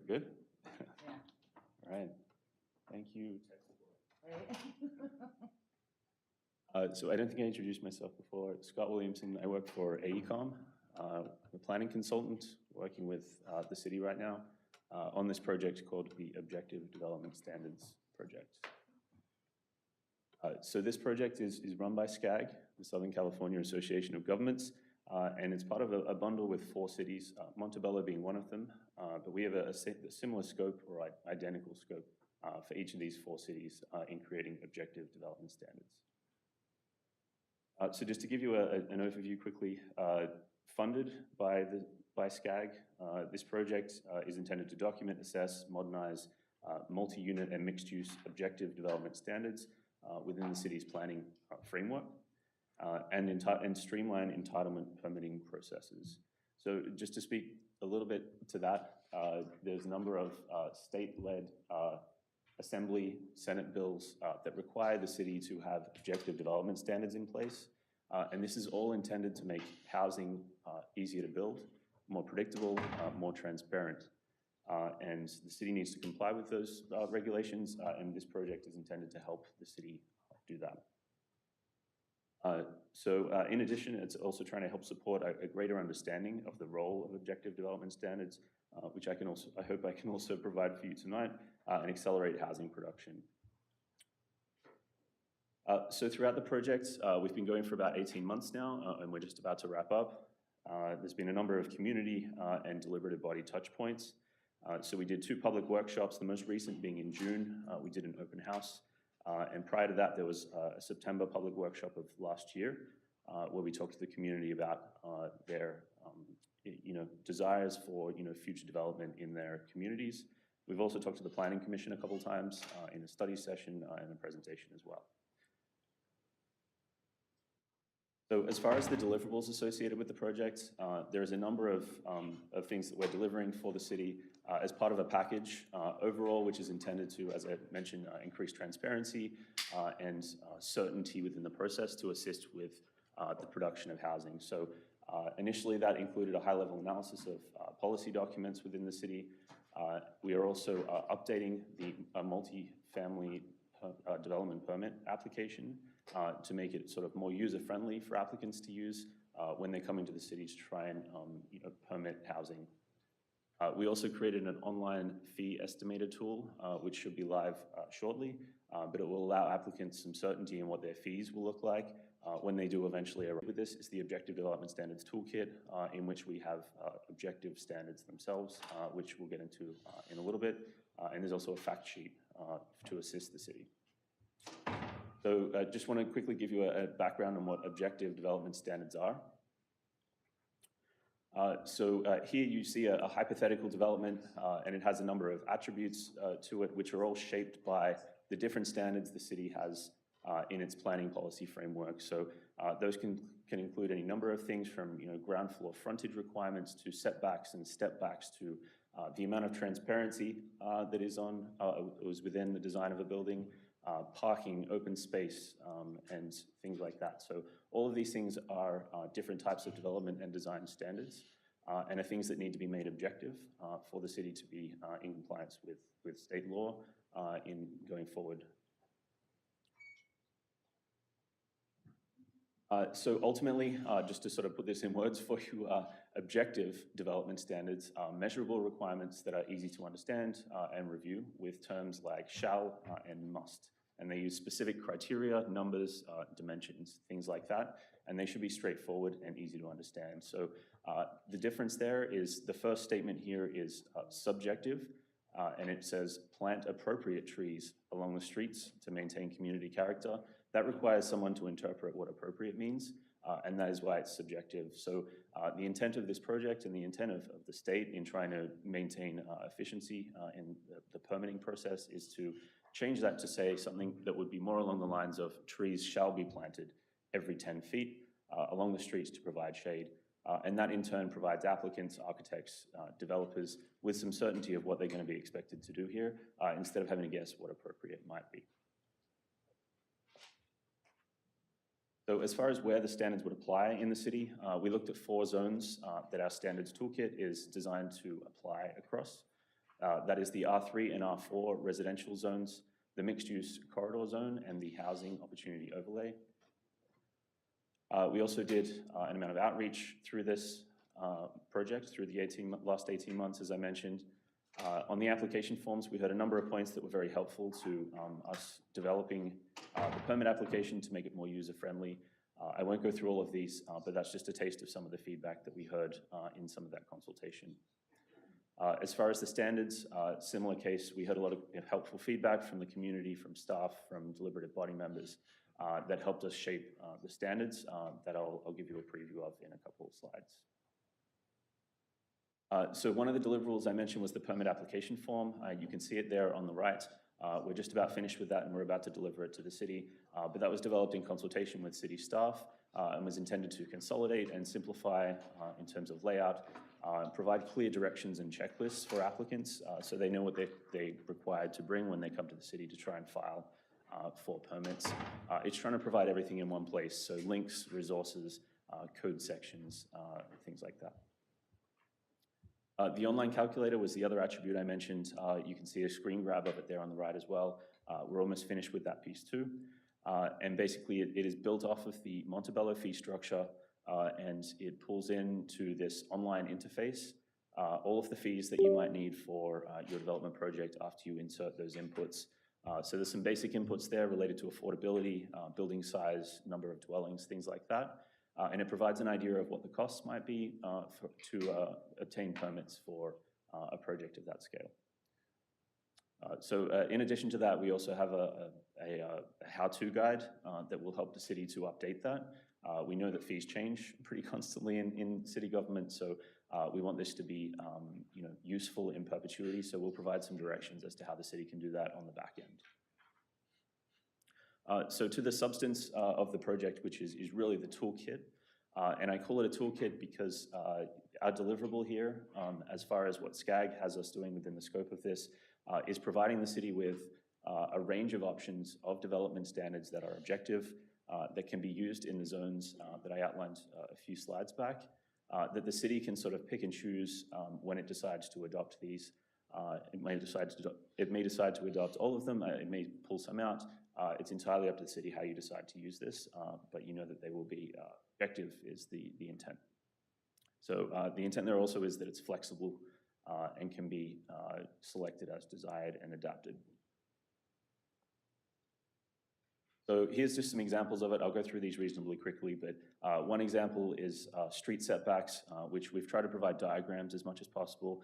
Good? All right. Thank you. So I don't think I introduced myself before. Scott Williamson, I work for AECOM. I'm a planning consultant working with the city right now on this project called the Objective Development Standards Project. So this project is run by SCAG, the Southern California Association of Governments, and it's part of a bundle with 4 cities, Montebello being one of them, but we have a similar scope or identical scope for each of these 4 cities in creating objective development standards. So just to give you an overview quickly, funded by SCAG, this project is intended to document, assess, modernize multi-unit and mixed-use objective development standards within the city's planning framework and streamline entitlement permitting processes. So just to speak a little bit to that, there's a number of state-led Assembly, Senate bills that require the city to have objective development standards in place. And this is all intended to make housing easier to build, more predictable, more transparent. And the city needs to comply with those regulations, and this project is intended to help the city do that. So in addition, it's also trying to help support a greater understanding of the role of objective development standards, which I hope I can also provide for you tonight, and accelerate housing production. So throughout the project, we've been going for about 18 months now, and we're just about to wrap up. There's been a number of community and deliberative body touch points. So we did 2 public workshops, the most recent being in June. We did an open house. And prior to that, there was a September public workshop of last year, where we talked to the community about their desires for future development in their communities. We've also talked to the Planning Commission a couple times in a study session and a presentation as well. So as far as the deliverables associated with the project, there's a number of things that we're delivering for the city as part of a package overall, which is intended to, as I mentioned, increase transparency and certainty within the process to assist with the production of housing. So initially that included a high-level analysis of policy documents within the city. We are also updating the multi-family development permit application to make it sort of more user-friendly for applicants to use when they come into the city to try and permit housing. We also created an online fee estimator tool, which should be live shortly, but it will allow applicants some certainty in what their fees will look like when they do eventually arrive. With this is the Objective Development Standards Toolkit, in which we have objective standards themselves, which we'll get into in a little bit, and there's also a fact sheet to assist the city. So I just want to quickly give you a background on what objective development standards are. Here you see a hypothetical development, and it has a number of attributes to it, which are all shaped by the different standards the city has in its planning policy framework. So those can include any number of things from ground floor frontage requirements to setbacks and step backs to the amount of transparency that is within the design of a building, parking, open space, and things like that. So all of these things are different types of development and design standards, and are things that need to be made objective for the city to be in compliance with state law in going forward. So ultimately, just to sort of put this in words for you, objective development standards are measurable requirements that are easy to understand and review with terms like shall and must. And they use specific criteria, numbers, dimensions, things like that, and they should be straightforward and easy to understand. So the difference there is the first statement here is subjective, and it says plant appropriate trees along the streets to maintain community character. That requires someone to interpret what appropriate means, and that is why it's subjective. So the intent of this project and the intent of the state in trying to maintain efficiency in the permitting process is to change that to say something that would be more along the lines of trees shall be planted every 10 feet along the streets to provide shade. And that in turn provides applicants, architects, developers with some certainty of what they're going to be expected to do here instead of having to guess what appropriate might be. So as far as where the standards would apply in the city, we looked at 4 zones that our standards toolkit is designed to apply across. That is the R3 and R4 residential zones, the mixed-use corridor zone, and the housing opportunity overlay. We also did an amount of outreach through this project, through the last 18 months, as I mentioned. On the application forms, we heard a number of points that were very helpful to us developing the permit application to make it more user-friendly. I won't go through all of these, but that's just a taste of some of the feedback that we heard in some of that consultation. As far as the standards, similar case, we heard a lot of helpful feedback from the community, from staff, from deliberative body members that helped us shape the standards that I'll give you a preview of in a couple of slides. So one of the deliverables I mentioned was the permit application form. You can see it there on the right. We're just about finished with that and we're about to deliver it to the city. But that was developed in consultation with city staff and was intended to consolidate and simplify in terms of layout, provide clear directions and checklists for applicants so they know what they're required to bring when they come to the city to try and file for permits. It's trying to provide everything in one place, so links, resources, code sections, things like that. The online calculator was the other attribute I mentioned. You can see a screen grab of it there on the right as well. We're almost finished with that piece too. And basically it is built off of the Montebello fee structure and it pulls into this online interface all of the fees that you might need for your development project after you insert those inputs. So there's some basic inputs there related to affordability, building size, number of dwellings, things like that. And it provides an idea of what the costs might be to obtain permits for a project of that scale. So in addition to that, we also have a how-to guide that will help the city to update that. We know that fees change pretty constantly in city government, so we want this to be useful in perpetuity, so we'll provide some directions as to how the city can do that on the back end. So to the substance of the project, which is really the toolkit, and I call it a toolkit because our deliverable here, as far as what SCAG has us doing within the scope of this, is providing the city with a range of options of development standards that are objective, that can be used in the zones that I outlined a few slides back, that the city can sort of pick and choose when it decides to adopt these. It may decide to adopt all of them, it may pull some out. It's entirely up to the city how you decide to use this, but you know that they will be objective is the intent. So the intent there also is that it's flexible and can be selected as desired and adapted. So here's just some examples of it. I'll go through these reasonably quickly, but one example is street setbacks, which we've tried to provide diagrams as much as possible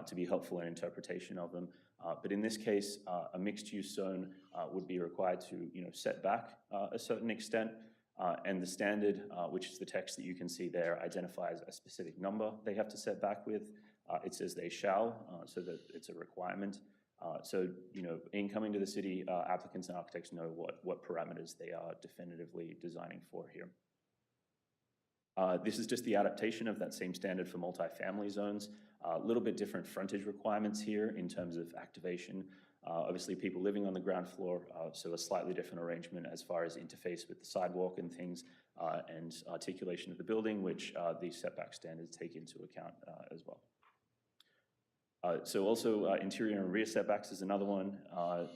to be helpful in interpretation of them. But in this case, a mixed-use zone would be required to set back a certain extent, and the standard, which is the text that you can see there, identifies a specific number they have to set back with. It says they shall, so that it's a requirement. So, in coming to the city, applicants and architects know what parameters they are definitively designing for here. This is just the adaptation of that same standard for multifamily zones. A little bit different frontage requirements here in terms of activation. Obviously, people living on the ground floor, so a slightly different arrangement as far as interface with the sidewalk and things, and articulation of the building, which these setback standards take into account as well. So also interior and rear setbacks is another one.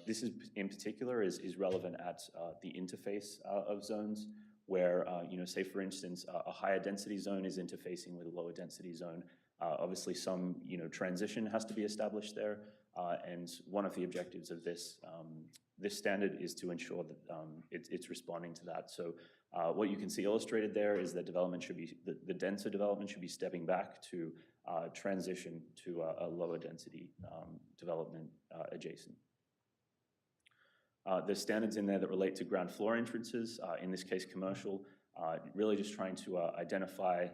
This is in particular is relevant at the interface of zones where, say for instance, a higher density zone is interfacing with a lower density zone. Obviously some, transition has to be established there. And one of the objectives of this, this standard is to ensure that it's responding to that. So what you can see illustrated there is that development should be, the denser development should be stepping back to transition to a lower density development adjacent. There's standards in there that relate to ground floor entrances, in this case commercial, really just trying to identify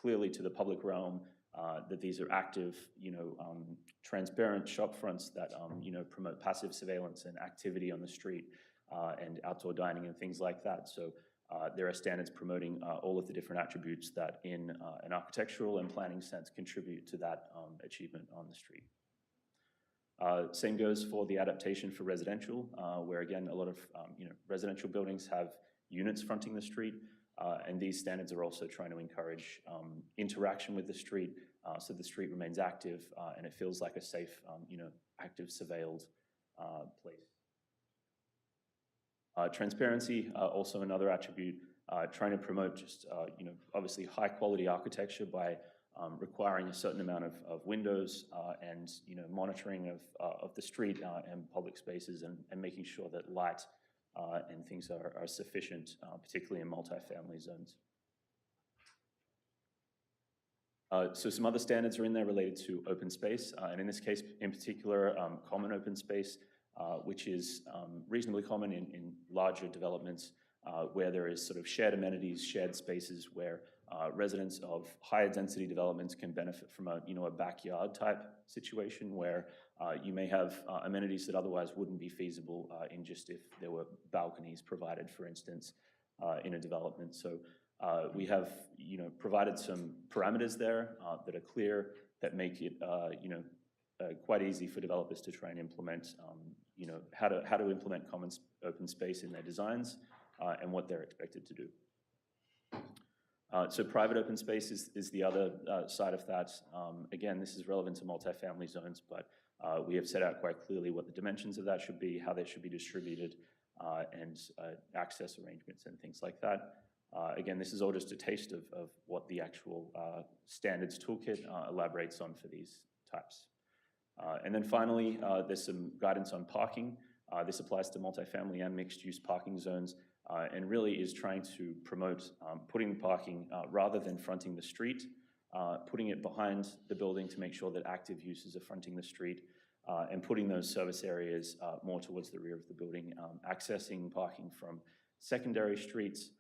clearly to the public realm that these are active, transparent shop fronts that, promote passive surveillance and activity on the street and outdoor dining and things like that. So there are standards promoting all of the different attributes that in an architectural and planning sense contribute to that achievement on the street. Same goes for the adaptation for residential, where again, a lot of residential buildings have units fronting the street. And these standards are also trying to encourage interaction with the street, so the street remains active and it feels like a safe, active, surveilled place. Transparency, also another attribute, trying to promote just, obviously high quality architecture by requiring a certain amount of windows and, monitoring of the street and public spaces and making sure that light and things are sufficient, particularly in multifamily zones. So some other standards are in there related to open space, and in this case in particular, common open space, which is reasonably common in larger developments where there is sort of shared amenities, shared spaces where residents of higher density developments can benefit from a backyard type situation where you may have amenities that otherwise wouldn't be feasible in just if there were balconies provided, for instance, in a development. So we have, provided some parameters there that are clear, that make it, quite easy for developers to try and implement, how to implement common open space in their designs and what they're expected to do. So private open space is the other side of that. Again, this is relevant to multifamily zones, but we have set out quite clearly what the dimensions of that should be, how they should be distributed, and access arrangements and things like that. Again, this is all just a taste of what the actual standards toolkit elaborates on for these types. And then finally, there's some guidance on parking. This applies to multifamily and mixed-use parking zones, and really is trying to promote putting parking rather than fronting the street, putting it behind the building to make sure that active uses are fronting the street, and putting those service areas more towards the rear of the building, accessing parking from secondary streets,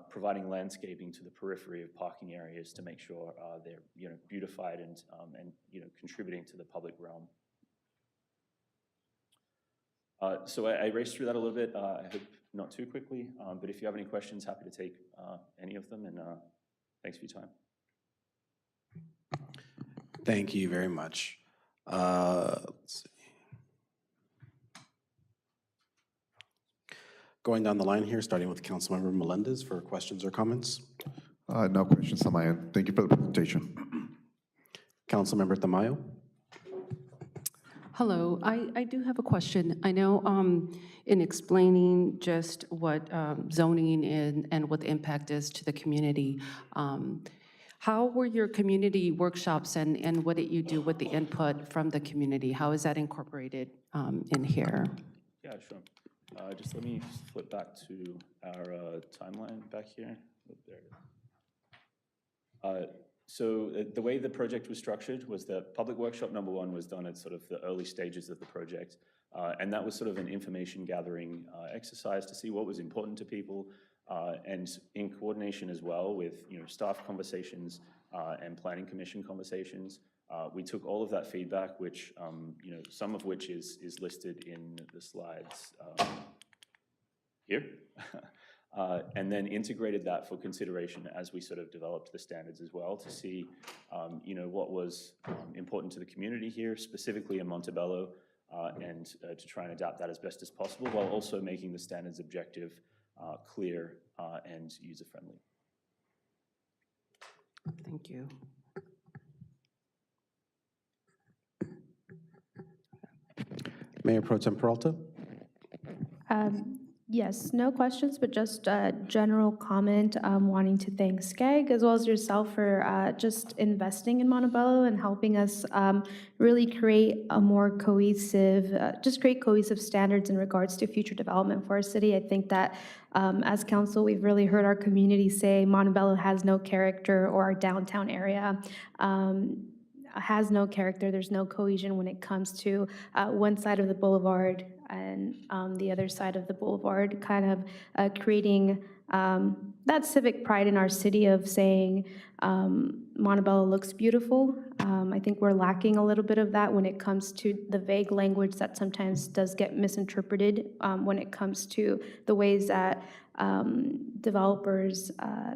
providing landscaping to the periphery of parking areas to make sure they're beautified and contributing to the public realm. So I raced through that a little bit. I hope not too quickly, but if you have any questions, happy to take any of them, and thanks for your time. Thank you very much. Let's see. Going down the line here, starting with Councilmember Melendez for questions or comments. No questions on my end. Thank you for the presentation. Councilmember Tamayo. Hello, I do have a question. I know in explaining just what zoning and what the impact is to the community, how were your community workshops and what did you do with the input from the community? How is that incorporated in here? Yeah, sure. Just let me flip back to our timeline back here. Oh, there it is. So the way the project was structured was that public workshop number 1 was done at sort of the early stages of the project. And that was sort of an information gathering exercise to see what was important to people, and in coordination as well with staff conversations and planning commission conversations. We took all of that feedback, which some of which is listed in the slides here. And then integrated that for consideration as we sort of developed the standards as well to see, what was important to the community here, specifically in Montebello, and to try and adapt that as best as possible while also making the standards objective, clear, and user-friendly. Thank you. Mayor Pro Tem Peralta. Yes, no questions, but just a general comment, wanting to thank SCAG as well as yourself for just investing in Montebello and helping us really create a more cohesive, just create cohesive standards in regards to future development for our city. I think that as council, we've really heard our community say Montebello has no character, or our downtown area has no character. There's no cohesion when it comes to one side of the boulevard and the other side of the boulevard, kind of creating that civic pride in our city of saying Montebello looks beautiful. I think we're lacking a little bit of that when it comes to the vague language that sometimes does get misinterpreted when it comes to the ways that developers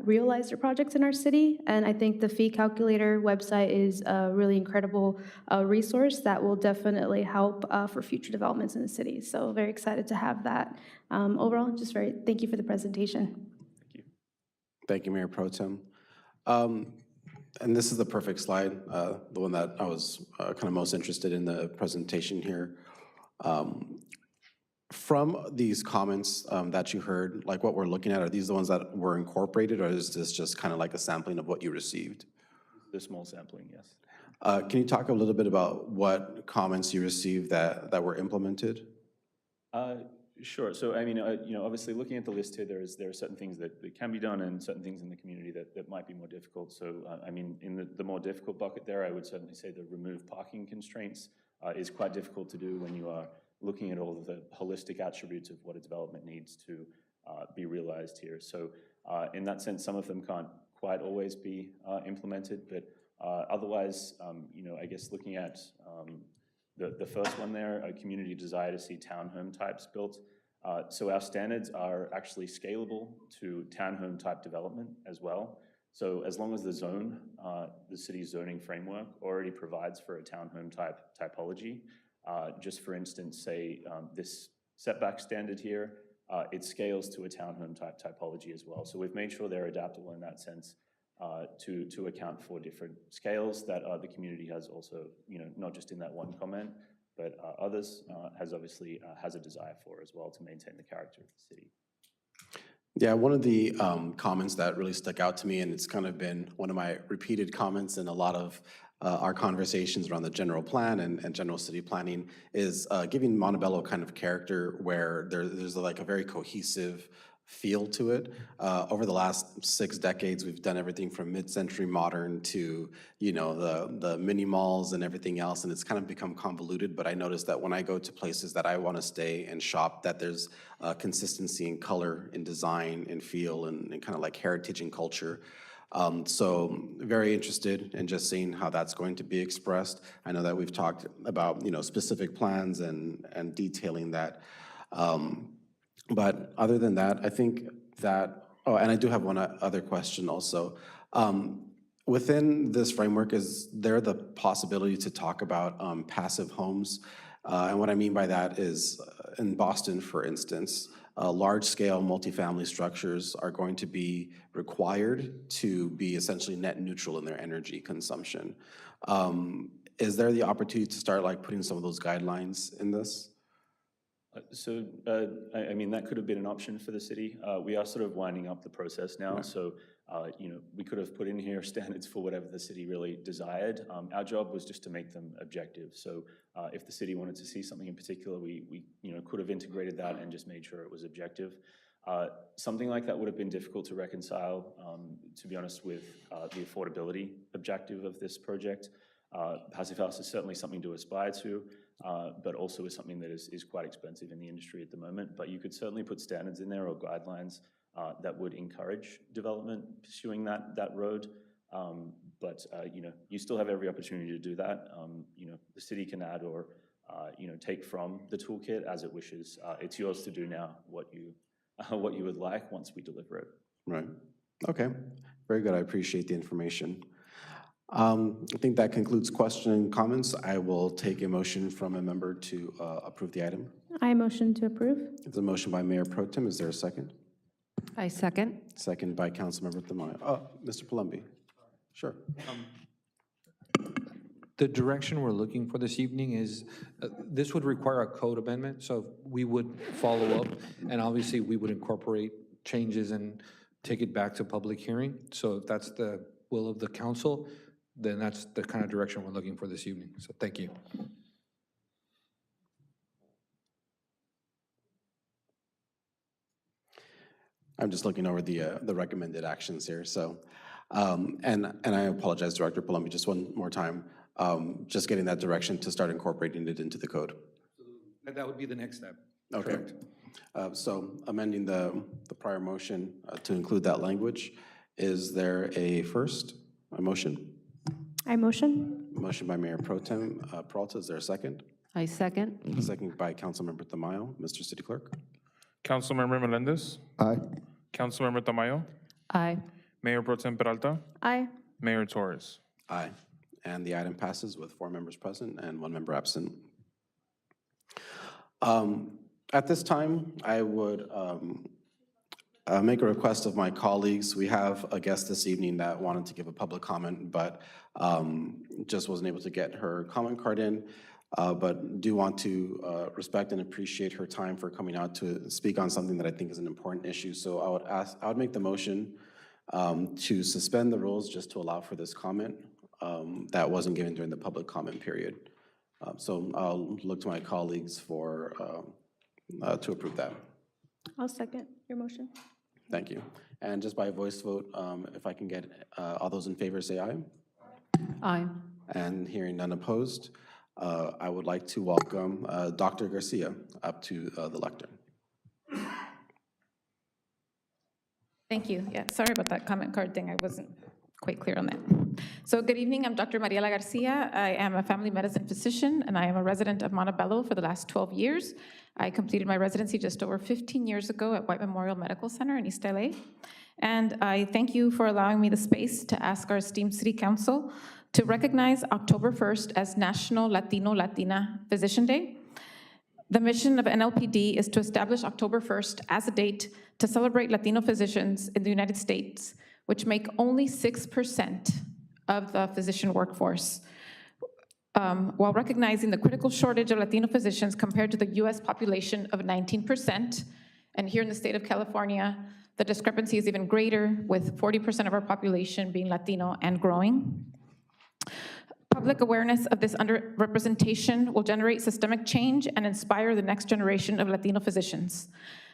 realize their projects in our city. And I think the fee calculator website is a really incredible resource that will definitely help for future developments in the city. So very excited to have that. Overall, just thank you for the presentation. Thank you, Mayor Pro Tem. And this is the perfect slide, the one that I was kind of most interested in the presentation here. From these comments that you heard, like what we're looking at, are these the ones that were incorporated, or is this just kind of like a sampling of what you received? The small sampling, yes. Can you talk a little bit about what comments you received that were implemented? Sure. So, I mean, obviously looking at the list here, there are certain things that can be done and certain things in the community that might be more difficult. So, I mean, in the more difficult bucket there, I would certainly say the remove parking constraints is quite difficult to do when you are looking at all of the holistic attributes of what a development needs to be realized here. So, in that sense, some of them can't quite always be implemented, but otherwise, I guess looking at the first one there, a community desire to see townhome types built. So our standards are actually scalable to townhome type development as well. So as long as the zone, the city's zoning framework already provides for a townhome type typology, just for instance, say this setback standard here, it scales to a townhome type typology as well. So we've made sure they're adaptable in that sense. To account for different scales that the community has also, not just in that one comment, but others has obviously has a desire for as well to maintain the character of the city. Yeah, one of the comments that really stuck out to me, and it's kind of been one of my repeated comments in a lot of our conversations around the general plan and general city planning, is giving Montebello kind of character where there's like a very cohesive feel to it. Over the last 6 decades, we've done everything from mid-century modern to, the mini malls and everything else, and it's kind of become convoluted, but I noticed that when I go to places that I want to stay and shop, that there's consistency in color, in design, in feel, and kind of like heritage and culture. So very interested in just seeing how that's going to be expressed. I know that we've talked about, specific plans and detailing that. But other than that, I think that, and I do have one other question also. Within this framework, is there the possibility to talk about passive homes? And what I mean by that is, in Boston, for instance, large-scale multifamily structures are going to be required to be essentially net neutral in their energy consumption. Is there the opportunity to start like putting some of those guidelines in this? So, I mean, that could have been an option for the city. We are sort of winding up the process now. Right. So, we could have put in here standards for whatever the city really desired. Our job was just to make them objective. So, if the city wanted to see something in particular, we could have integrated that and just made sure it was objective. Something like that would have been difficult to reconcile, to be honest, with the affordability objective of this project. Passive house is certainly something to aspire to, but also is something that is quite expensive in the industry at the moment. But you could certainly put standards in there or guidelines that would encourage development pursuing that road. But you still have every opportunity to do that. The city can add or take from the toolkit as it wishes. It's yours to do now what you would like once we deliver it. Right. Okay. Very good. I appreciate the information. I think that concludes question and comments. I will take a motion from a member to approve the item. I motion to approve. It's a motion by Mayor Pro Tem. Is there a second? I second. Second by Councilmember Tamayo. Mr. Palumbi. Sure. The direction we're looking for this evening is, this would require a code amendment, so we would follow up, and obviously we would incorporate changes and take it back to public hearing. So if that's the will of the council, then that's the kind of direction we're looking for this evening. So thank you. I'm just looking over the recommended actions here. So, and I apologize, Director Palumbi, just one more time. Just getting that direction to start incorporating it into the code. That would be the next step. Okay. Correct. So amending the prior motion to include that language. Is there a motion? I motion. Motion by Mayor Pro Tem Peralta. Is there a second? I second. A second by Councilmember Tamayo. Mr. City Clerk. Councilmember Melendez, Aye. Councilmember Tamayo, Aye. Mayor Pro Tem Peralta, Aye. Mayor Torres. Aye. And the item passes with 4 members present and 1 member absent. At this time, I would make a request of my colleagues. We have a guest this evening that wanted to give a public comment, but just wasn't able to get her comment card in. But do want to respect and appreciate her time for coming out to speak on something that I think is an important issue. So I would make the motion to suspend the rules just to allow for this comment that wasn't given during the public comment period. So I'll look to my colleagues for to approve that. I'll second your motion. Thank you. And just by voice vote, if I can get all those in favor, say aye. Aye. And hearing none opposed, I would like to welcome Dr. Garcia up to the lectern. Thank you. Yeah, sorry about that comment card thing. I wasn't quite clear on that. So good evening. I'm Dr. Mariela Garcia. I am a family medicine physician, and I am a resident of Montebello for the last 12 years. I completed my residency just over 15 years ago at White Memorial Medical Center in East LA. And I thank you for allowing me the space to ask our esteemed City Council to recognize October 1st as National Latino-Latina Physician Day. The mission of NLPD is to establish October 1st as a date to celebrate Latino physicians in the United States, which make only 6% of the physician workforce, while recognizing the critical shortage of Latino physicians compared to the US population of 19%. And here in the state of California, the discrepancy is even greater, with 40% of our population being Latino and growing. Public awareness of this underrepresentation will generate systemic change and inspire the next generation of Latino physicians.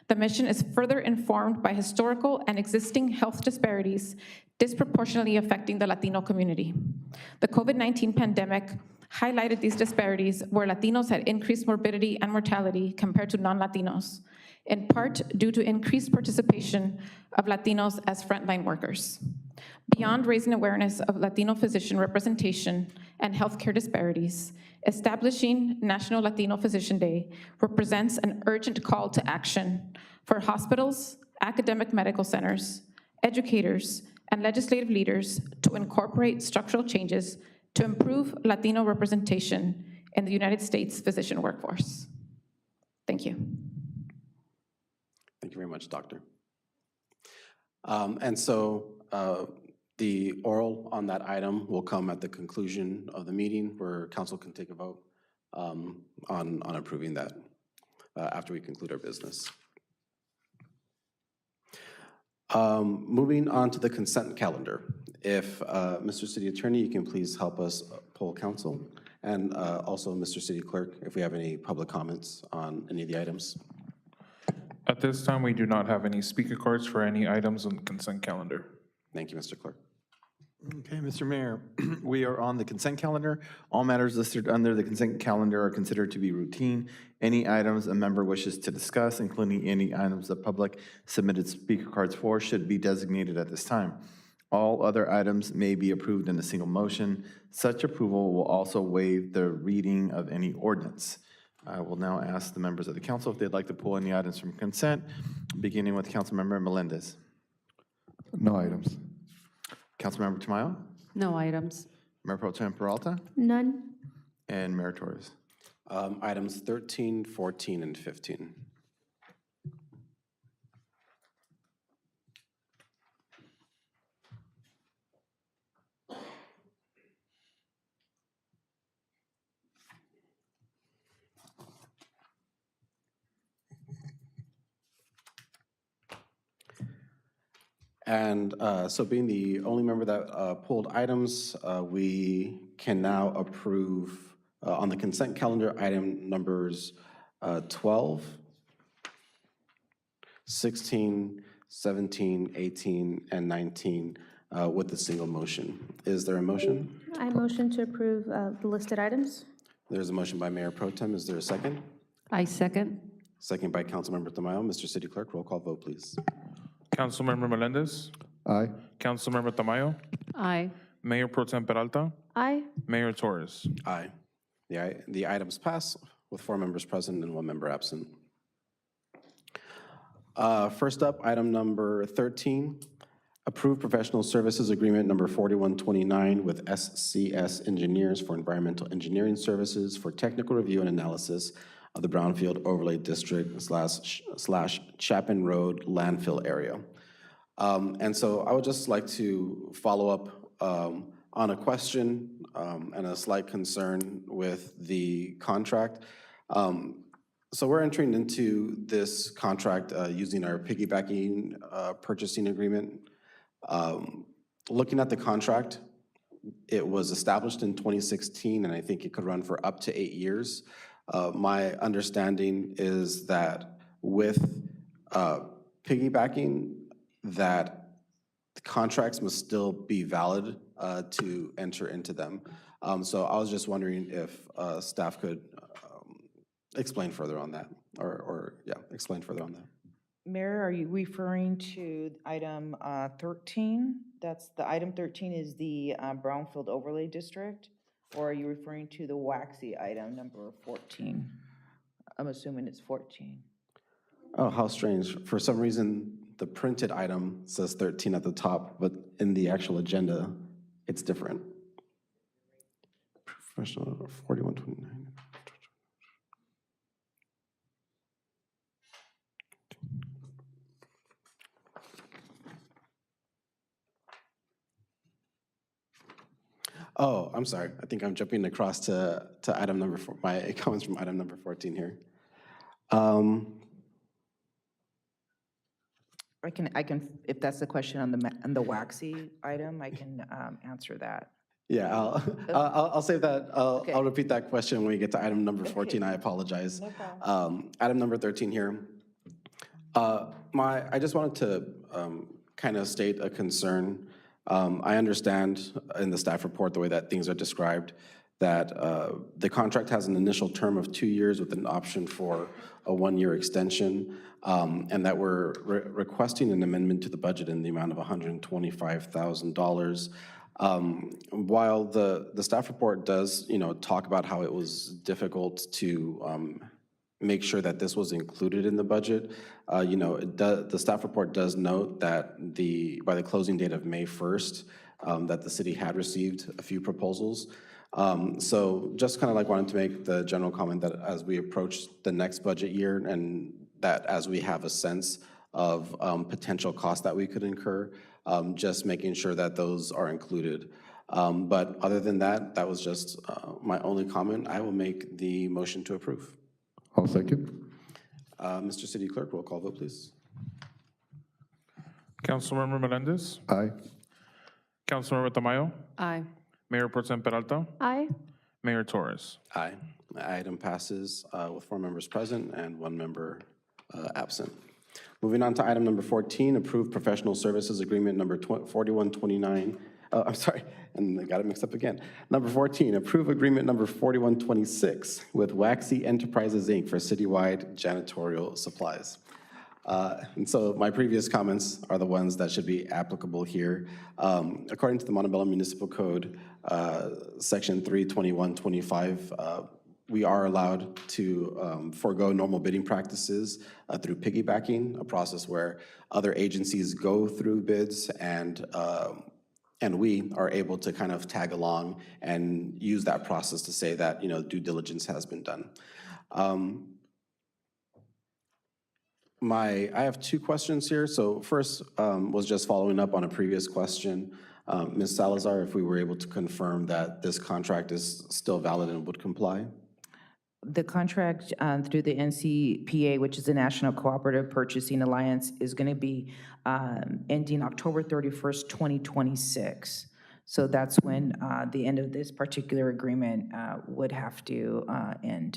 The mission is further informed by historical and existing health disparities disproportionately affecting the Latino community. The COVID-19 pandemic highlighted these disparities where Latinos had increased morbidity and mortality compared to non-Latinos, in part due to increased participation of Latinos as frontline workers. Beyond raising awareness of Latino physician representation and healthcare disparities, establishing National Latino Physician Day represents an urgent call to action for hospitals, academic medical centers, educators, and legislative leaders to incorporate structural changes to improve Latino representation in the United States physician workforce. Thank you. Thank you very much, Doctor. And so the oral on that item will come at the conclusion of the meeting, where council can take a vote on approving that after we conclude our business. Moving on to the consent calendar. If Mr. City Attorney, you can please help us poll council, and also Mr. City Clerk, if we have any public comments on any of the items. At this time, we do not have any speaker cards for any items on the consent calendar. Thank you, Mr. Clerk. Okay, Mr. Mayor, we are on the consent calendar. All matters listed under the consent calendar are considered to be routine. Any items a member wishes to discuss, including any items the public submitted speaker cards for, should be designated at this time. All other items may be approved in a single motion. Such approval will also waive the reading of any ordinance. I will now ask the members of the council if they'd like to pull any items from consent, beginning with Councilmember Melendez. No items. Councilmember Tamayo? No items. Mayor Pro Tem Peralta? None. And Mayor Torres. Items 13, 14, and 15. And so being the only member that pulled items, we can now approve on the consent calendar item numbers 12, 16, 17, 18, and 19 with a single motion. Is there a motion? I motion to approve the listed items. There's a motion by Mayor Pro Tem. Is there a second? I second. Second by Councilmember Tamayo. Mr. City Clerk, roll call vote, please. Councilmember Melendez, Aye. Councilmember Tamayo, Aye. Mayor Pro Tem Peralta, Aye. Mayor Torres. Aye. The items pass with 4 members present and 1 member absent. First up, item number 13, approve professional services agreement number 4129 with SCS Engineers for environmental engineering services for technical review and analysis of the Brownfield Overlay District slash Chapin Road landfill area. And so I would just like to follow up on a question and a slight concern with the contract. So we're entering into this contract using our piggybacking purchasing agreement. Looking at the contract, it was established in 2016, and I think it could run for up to 8 years. My understanding is that with piggybacking, that the contracts must still be valid to enter into them. So I was just wondering if staff could explain further on that, explain further on that. Mayor, are you referring to item 13? That's the item 13 is the Brownfield Overlay District, or are you referring to the waxy item number 14? I'm assuming it's 14. Oh, how strange. For some reason, the printed item says 13 at the top, but in the actual agenda, it's different. Professional 4129. Oh, I'm sorry. I think I'm jumping across to item number 4. My comments from item number 14 here. I can, if that's the question on the waxy item, I can answer that. Yeah, I'll save that. Okay. I'll repeat that question when we get to item number 14. I apologize. No problem. Item number 13 here. I just wanted to kind of state a concern. I understand in the staff report, the way that things are described, that the contract has an initial term of 2 years with an option for a 1-year extension, and that we're requesting an amendment to the budget in the amount of $125,000. While the staff report does, talk about how it was difficult to make sure that this was included in the budget, the staff report does note that by the closing date of May 1st, that the city had received a few proposals. So just kind of like wanted to make the general comment that as we approach the next budget year, and that as we have a sense of potential costs that we could incur, just making sure that those are included. But other than that, that was just my only comment. I will make the motion to approve. I'll second. Mr. City Clerk, roll call vote, please. Councilmember Melendez? Aye. Councilmember Tamayo? Aye. Mayor Pro Tem Peralta? Aye. Mayor Torres? Aye. The item passes with 4 members present and 1 member absent. Moving on to item number 14, approve professional services agreement number 4129. I'm sorry, and I got it mixed up again. Number 14, approve agreement number 4126 with Waxy Enterprises, Inc. for citywide janitorial supplies. And so my previous comments are the ones that should be applicable here. According to the Montebello Municipal Code, section 32125, we are allowed to forego normal bidding practices through piggybacking, a process where other agencies go through bids and we are able to kind of tag along and use that process to say that, due diligence has been done. I have 2 questions here. So first was just following up on a previous question. Ms. Salazar, if we were able to confirm that this contract is still valid and would comply? The contract through the NCPA, which is the National Cooperative Purchasing Alliance, is going to be ending October 31st, 2026. So that's when the end of this particular agreement would have to end.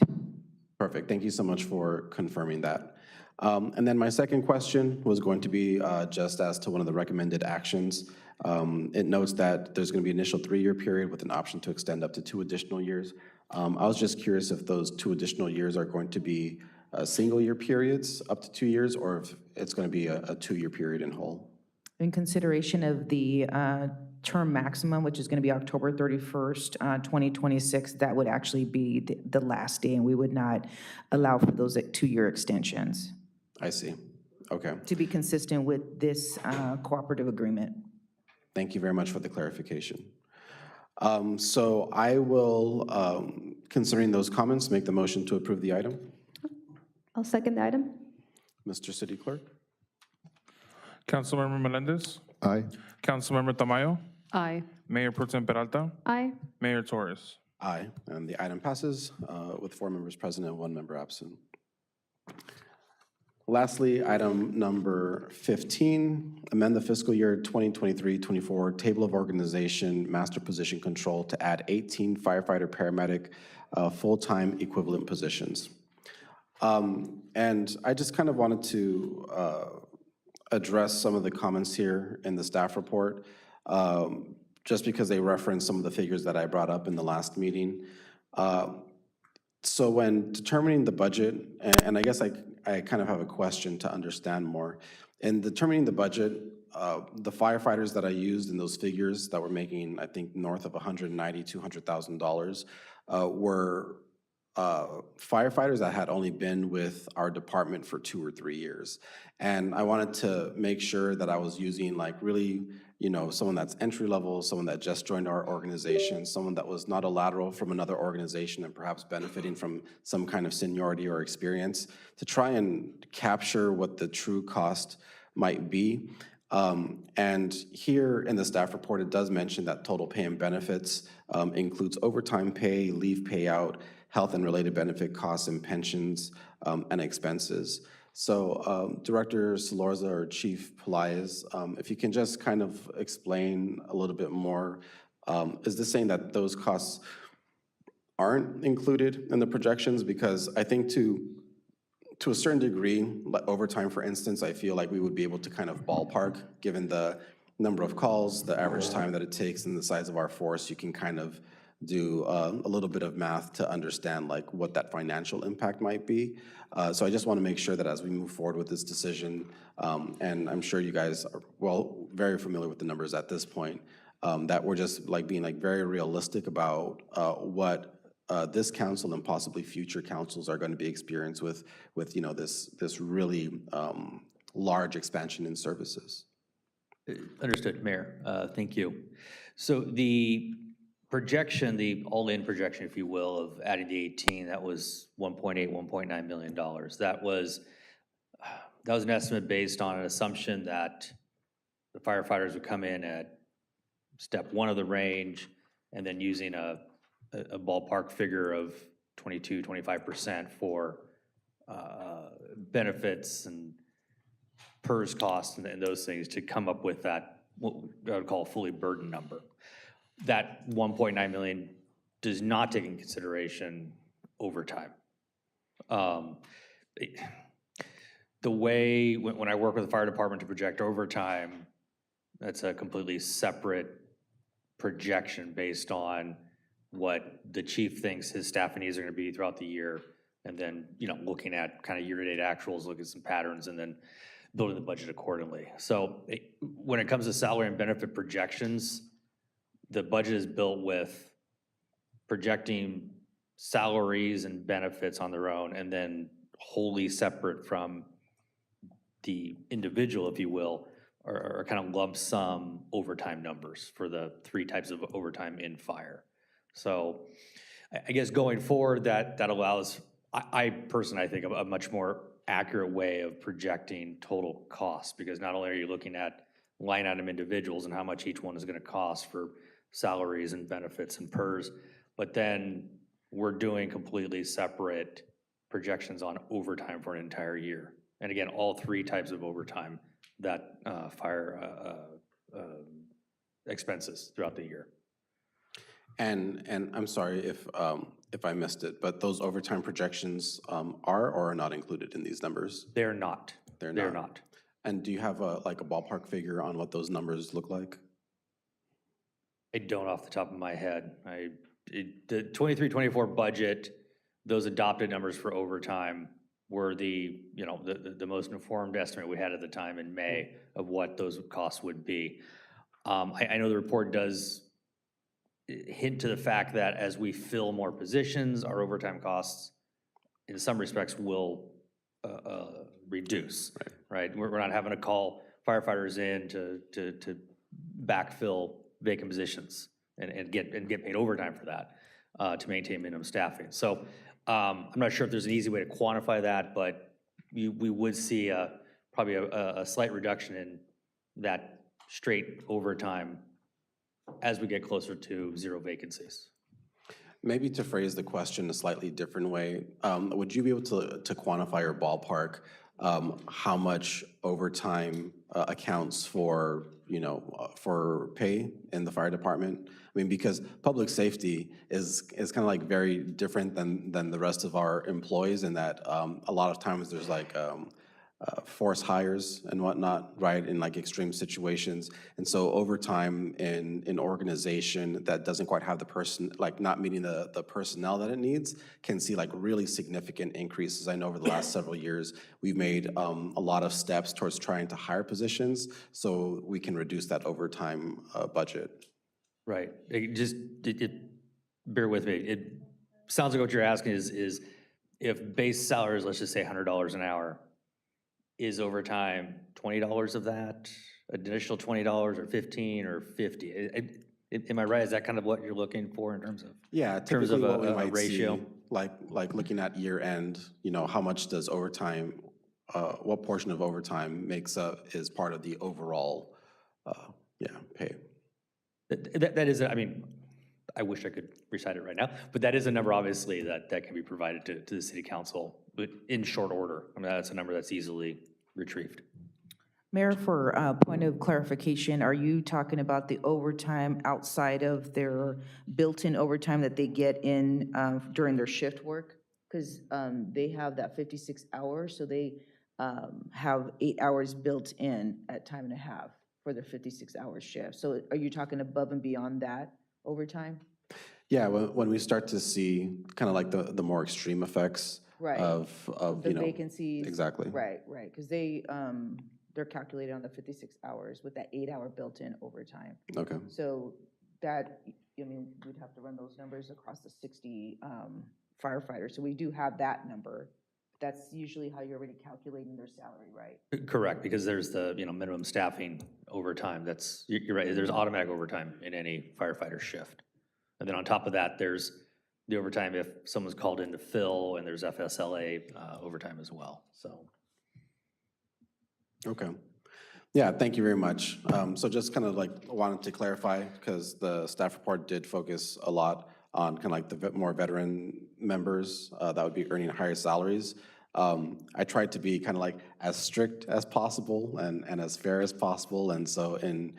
Perfect. Thank you so much for confirming that. And then my second question was going to be just as to one of the recommended actions. It notes that there's going to be an initial 3-year period with an option to extend up to 2 additional years. I was just curious if those 2 additional years are going to be single-year periods up to 2 years, or if it's going to be a 2-year period in whole. In consideration of the term maximum, which is going to be October 31st, 2026, that would actually be the last day, and we would not allow for those 2-year extensions. I see. Okay. to be consistent with this cooperative agreement. Thank you very much for the clarification. So I will, considering those comments, make the motion to approve the item. I'll second the item. Mr. City Clerk? Councilmember Melendez, Aye. Councilmember Tamayo, Aye. Mayor Pro Tem Peralta, Aye. Mayor Torres. Aye, and the item passes with 4 members present and 1 member absent. Lastly, item number 15, amend the fiscal year 2023-24 Table of Organization Master Position Control to add 18 firefighter/paramedic full-time equivalent positions. And I just kind of wanted to address some of the comments here in the staff report, just because they reference some of the figures that I brought up in the last meeting. So when determining the budget, and I guess I kind of have a question to understand more. In determining the budget, the firefighters that I used in those figures that were making, I think, north of $190,000, $200,000 were firefighters that had only been with our department for 2 or 3 years. And I wanted to make sure that I was using like really, you know, someone that's entry level, someone that just joined our organization, someone that was not a lateral from another organization and perhaps benefiting from some kind of seniority or experience, to try and capture what the true cost might be. And here in the staff report, it does mention that total pay and benefits includes overtime pay, leave payout, health and related benefit costs, and pensions and expenses. So Director Salorza or Chief Pelaez, if you can just kind of explain a little bit more, is this saying that those costs aren't included in the projections? Because I think to a certain degree, like overtime, for instance, I feel like we would be able to kind of ballpark, given the number of calls, the average time that it takes, and the size of our force, you can kind of do a little bit of math to understand like what that financial impact might be. So I just want to make sure that as we move forward with this decision, and I'm sure you guys are very familiar with the numbers at this point, that we're just like being like very realistic about what this council and possibly future councils are going to be experienced with you know this really large expansion in services. Understood, Mayor. Thank you. So the projection, the all-in projection, if you will, of adding the 18, that was $1.8, $1.9 million. That was an estimate based on an assumption that the firefighters would come in at step 1 of the range, and then using a ballpark figure of 22, 25% for benefits and PERS costs and those things to come up with that, what I would call a fully burdened number. That 1.9 million does not take into consideration overtime. The way, when I work with the fire department to project overtime, that's a completely separate projection based on what the chief thinks his staffing needs are going to be throughout the year, and then, you know, looking at kind of year-to-date actuals, looking at some patterns, and then building the budget accordingly. So when it comes to salary and benefit projections, the budget is built with projecting salaries and benefits on their own, and then wholly separate from the individual, if you will, are kind of lump sum overtime numbers for the 3 types of overtime in fire. So I guess going forward, that allows, I personally, I think, a much more accurate way of projecting total costs, because not only are you looking at line item individuals and how much each one is going to cost for salaries and benefits and PERS, but then we're doing completely separate projections on overtime for an entire year. And again, all 3 types of overtime that fire expenses throughout the year. And I'm sorry if I missed it, but those overtime projections are or are not included in these numbers? They're not. They're not. And do you have like a ballpark figure on what those numbers look like? I don't off the top of my head. The 23-24 budget, those adopted numbers for overtime were the most informed estimate we had at the time in May of what those costs would be. I know the report does hint to the fact that as we fill more positions, our overtime costs, in some respects, will reduce, right? We're not having to call firefighters in to backfill vacant positions and get paid overtime for that to maintain minimum staffing. So I'm not sure if there's an easy way to quantify that, but we would see probably a slight reduction in that straight overtime as we get closer to 0 vacancies. Maybe to phrase the question a slightly different way, would you be able to quantify or ballpark how much overtime accounts for, for pay in the fire department? I mean, because public safety is kind of like very different than the rest of our employees in that a lot of times there's like force hires and whatnot, right, in like extreme situations. And so overtime in an organization that doesn't quite have the person, like not meeting the personnel that it needs, can see like really significant increases. I know over the last several years, we've made a lot of steps towards trying to hire positions so we can reduce that overtime budget. Right. Bear with me. It sounds like what you're asking is if base salary is, let's just say $100 an hour, is overtime $20 of that, additional $20 or $15 or $50? Am I right? Is that kind of what you're looking for in terms of? Yeah, in terms of typically what we a might ratio? see, like looking at year end, how much does overtime, what portion of overtime is part of the overall, pay. That is, I mean, I wish I could recite it right now, but that is a number obviously that can be provided to the city council, but in short order. I mean, that's a number that's easily retrieved. Mayor, for a point of clarification, are you talking about the overtime outside of their built-in overtime that they get in during their shift work? Because they have that 56 hours, so they have 8 hours built in at time and a half for their 56-hour shift. So are you talking above and beyond that overtime? Yeah, when we start to see kind of like the more extreme effects Right. of The vacancies. Exactly. Right, because they're calculated on the 56 hours with that 8-hour built-in overtime. Okay. So that, I mean, we'd have to run those numbers across the 60 firefighters. So we do have that number. That's usually how you're already calculating their salary, right? Correct, because there's the minimum staffing overtime. You're right. There's automatic overtime in any firefighter shift, and then on top of that, there's the overtime if someone's called in to fill, and there's FSLA overtime as well. So. Okay. Yeah, thank you very much. So just kind of like wanted to clarify, because the staff report did focus a lot on kind of like the more veteran members that would be earning higher salaries. I tried to be kind of like as strict as possible and as fair as possible. And so in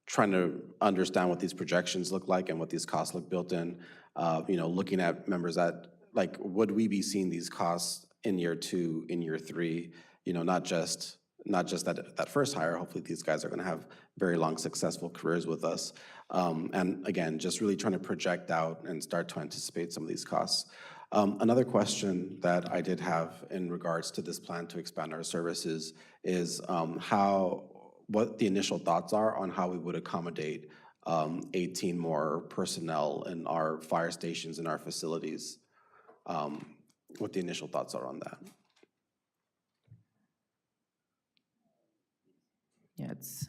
trying to understand what these projections look like and what these costs look built in, looking at members that, like, would we be seeing these costs in year 2, in year 3, not just that first hire. Hopefully these guys are gonna have very long, successful careers with us. And again, just really trying to project out and start to anticipate some of these costs. Another question that I did have in regards to this plan to expand our services is what the initial thoughts are on how we would accommodate 18 more personnel in our fire stations and our facilities. What the initial thoughts are on that. Yeah, it's.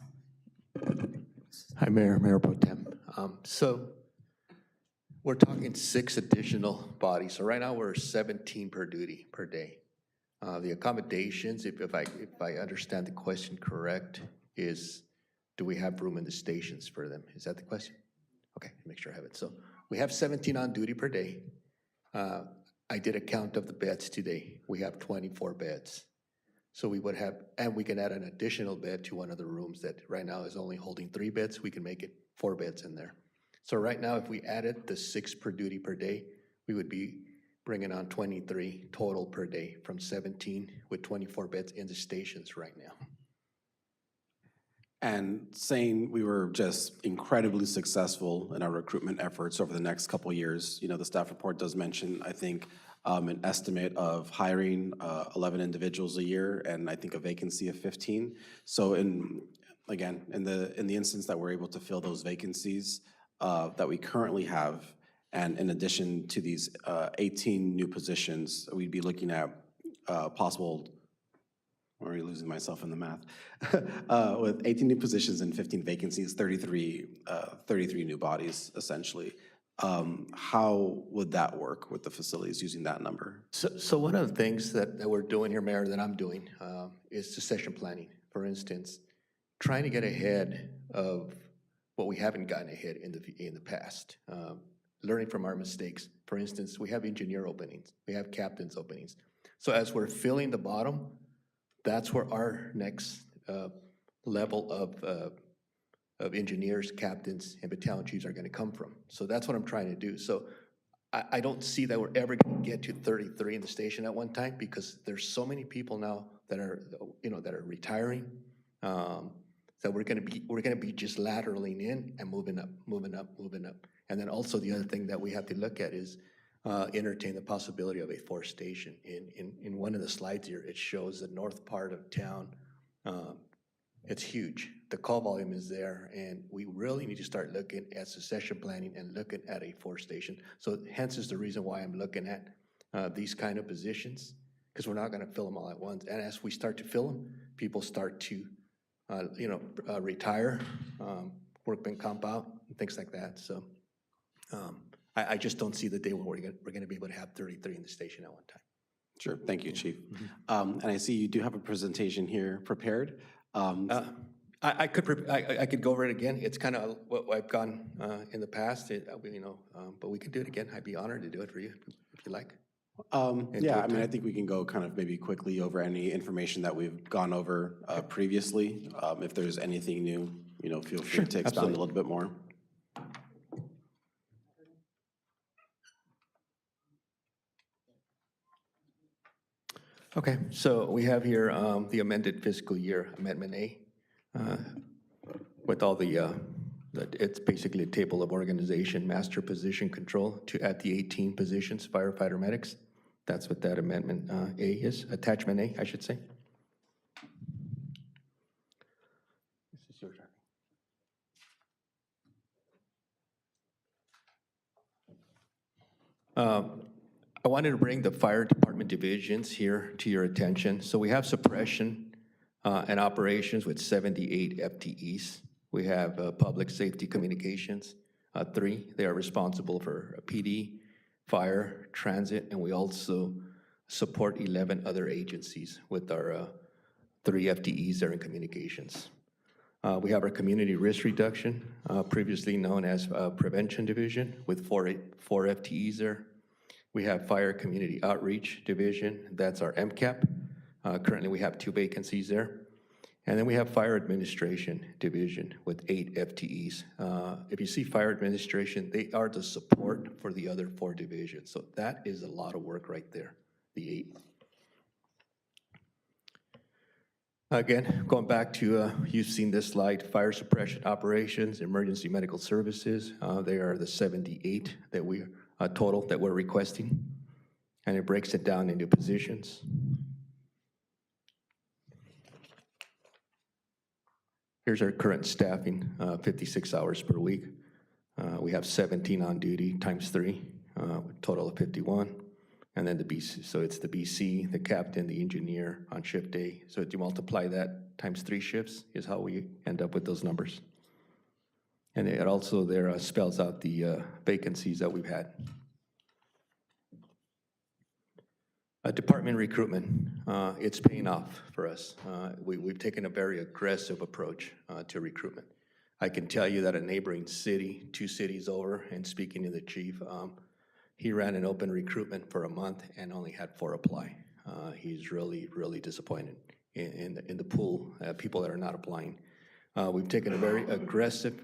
Hi, Mayor Pro Tem. So we're talking 6 additional bodies. So right now we're 17 per duty per day. The accommodations, if I understand the question correct, is do we have room in the stations for them? Is that the question? Okay, make sure I have it. So we have 17 on duty per day. I did a count of the beds today. We have 24 beds. So we would have, and we can add an additional bed to one of the rooms that right now is only holding 3 beds. We can make it 4 beds in there. So right now, if we added the 6 per duty per day, we would be bringing on 23 total per day from 17 with 24 beds in the stations right now. And saying we were just incredibly successful in our recruitment efforts over the next couple of years. The staff report does mention, I think, an estimate of hiring 11 individuals a year, and I think a vacancy of 15. So in the instance that we're able to fill those vacancies that we currently have, and in addition to these 18 new positions, we'd be looking at possible I'm already losing myself in the math. With 18 new positions and 15 vacancies, 33 new bodies, essentially. How would that work with the facilities using that number? So one of the things that we're doing here, Mayor, that I'm doing, is succession planning. For instance, trying to get ahead of what we haven't gotten ahead in the past. Learning from our mistakes. For instance, we have engineer openings, we have captains openings. So as we're filling the bottom, that's where our next level of engineers, captains, and battalion chiefs are gonna come from. So that's what I'm trying to do. So I don't see that we're ever gonna get to 33 in the station at one time, because there's so many people now that are, that are retiring, that we're gonna be just lateraling in and moving up. And then also the other thing that we have to look at is entertain the possibility of a fourth station. In one of the slides here, it shows the north part of town. It's huge. The call volume is there, and we really need to start looking at succession planning and looking at a fourth station. So hence is the reason why I'm looking at these kind of positions, because we're not gonna fill them all at once. And as we start to fill them, people start to, retire, workman comp out, and things like that. So I just don't see the day when we're gonna be able to have 33 in the station at one time. Sure, thank you, Chief. And I see you do have a presentation here prepared. I could go over it again. It's kind of what I've gone in the past, but we could do it again. I'd be honored to do it for you if you like. Yeah, I mean, I think we can go kind of maybe quickly over any information that we've gone over previously. If there's anything new, feel free to expound a little bit more. Okay, so we have here the amended fiscal year, Amendment A, with all it's basically a table of organization, master position control to add the 18 positions, firefighter medics. That's what that Amendment A is, Attachment A, I should say. This is your turn. I wanted to bring the fire department divisions here to your attention. So we have suppression and operations with 78 FTEs. We have public safety communications, 3. They are responsible for PD, fire, transit, and we also support 11 other agencies with our 3 FTEs there in communications. We have our community risk reduction, previously known as prevention division, with 4 FTEs there. We have Fire Community Outreach Division, that's our MCAP. Currently we have 2 vacancies there. And then we have Fire Administration Division with 8 FTEs. If you see Fire Administration, they are the support for the other 4 divisions. So that is a lot of work right there, the 8. Again, going back to, you've seen this slide, fire suppression operations, emergency medical services. They are the 78 that we total that we're requesting, and it breaks it down into positions. Here's our current staffing, 56 hours per week. We have 17 on duty times 3, total of 51. And then the BC, so it's the BC, the captain, the engineer on shift A. So if you multiply that times 3 shifts is how we end up with those numbers. And it also there spells out the vacancies that we've had. Department recruitment, it's paying off for us. We've taken a very aggressive approach to recruitment. I can tell you that a neighboring city, 2 cities over, and speaking to the chief, he ran an open recruitment for a month and only had 4 apply. He's really, really disappointed in the pool, people that are not applying. We've taken a very aggressive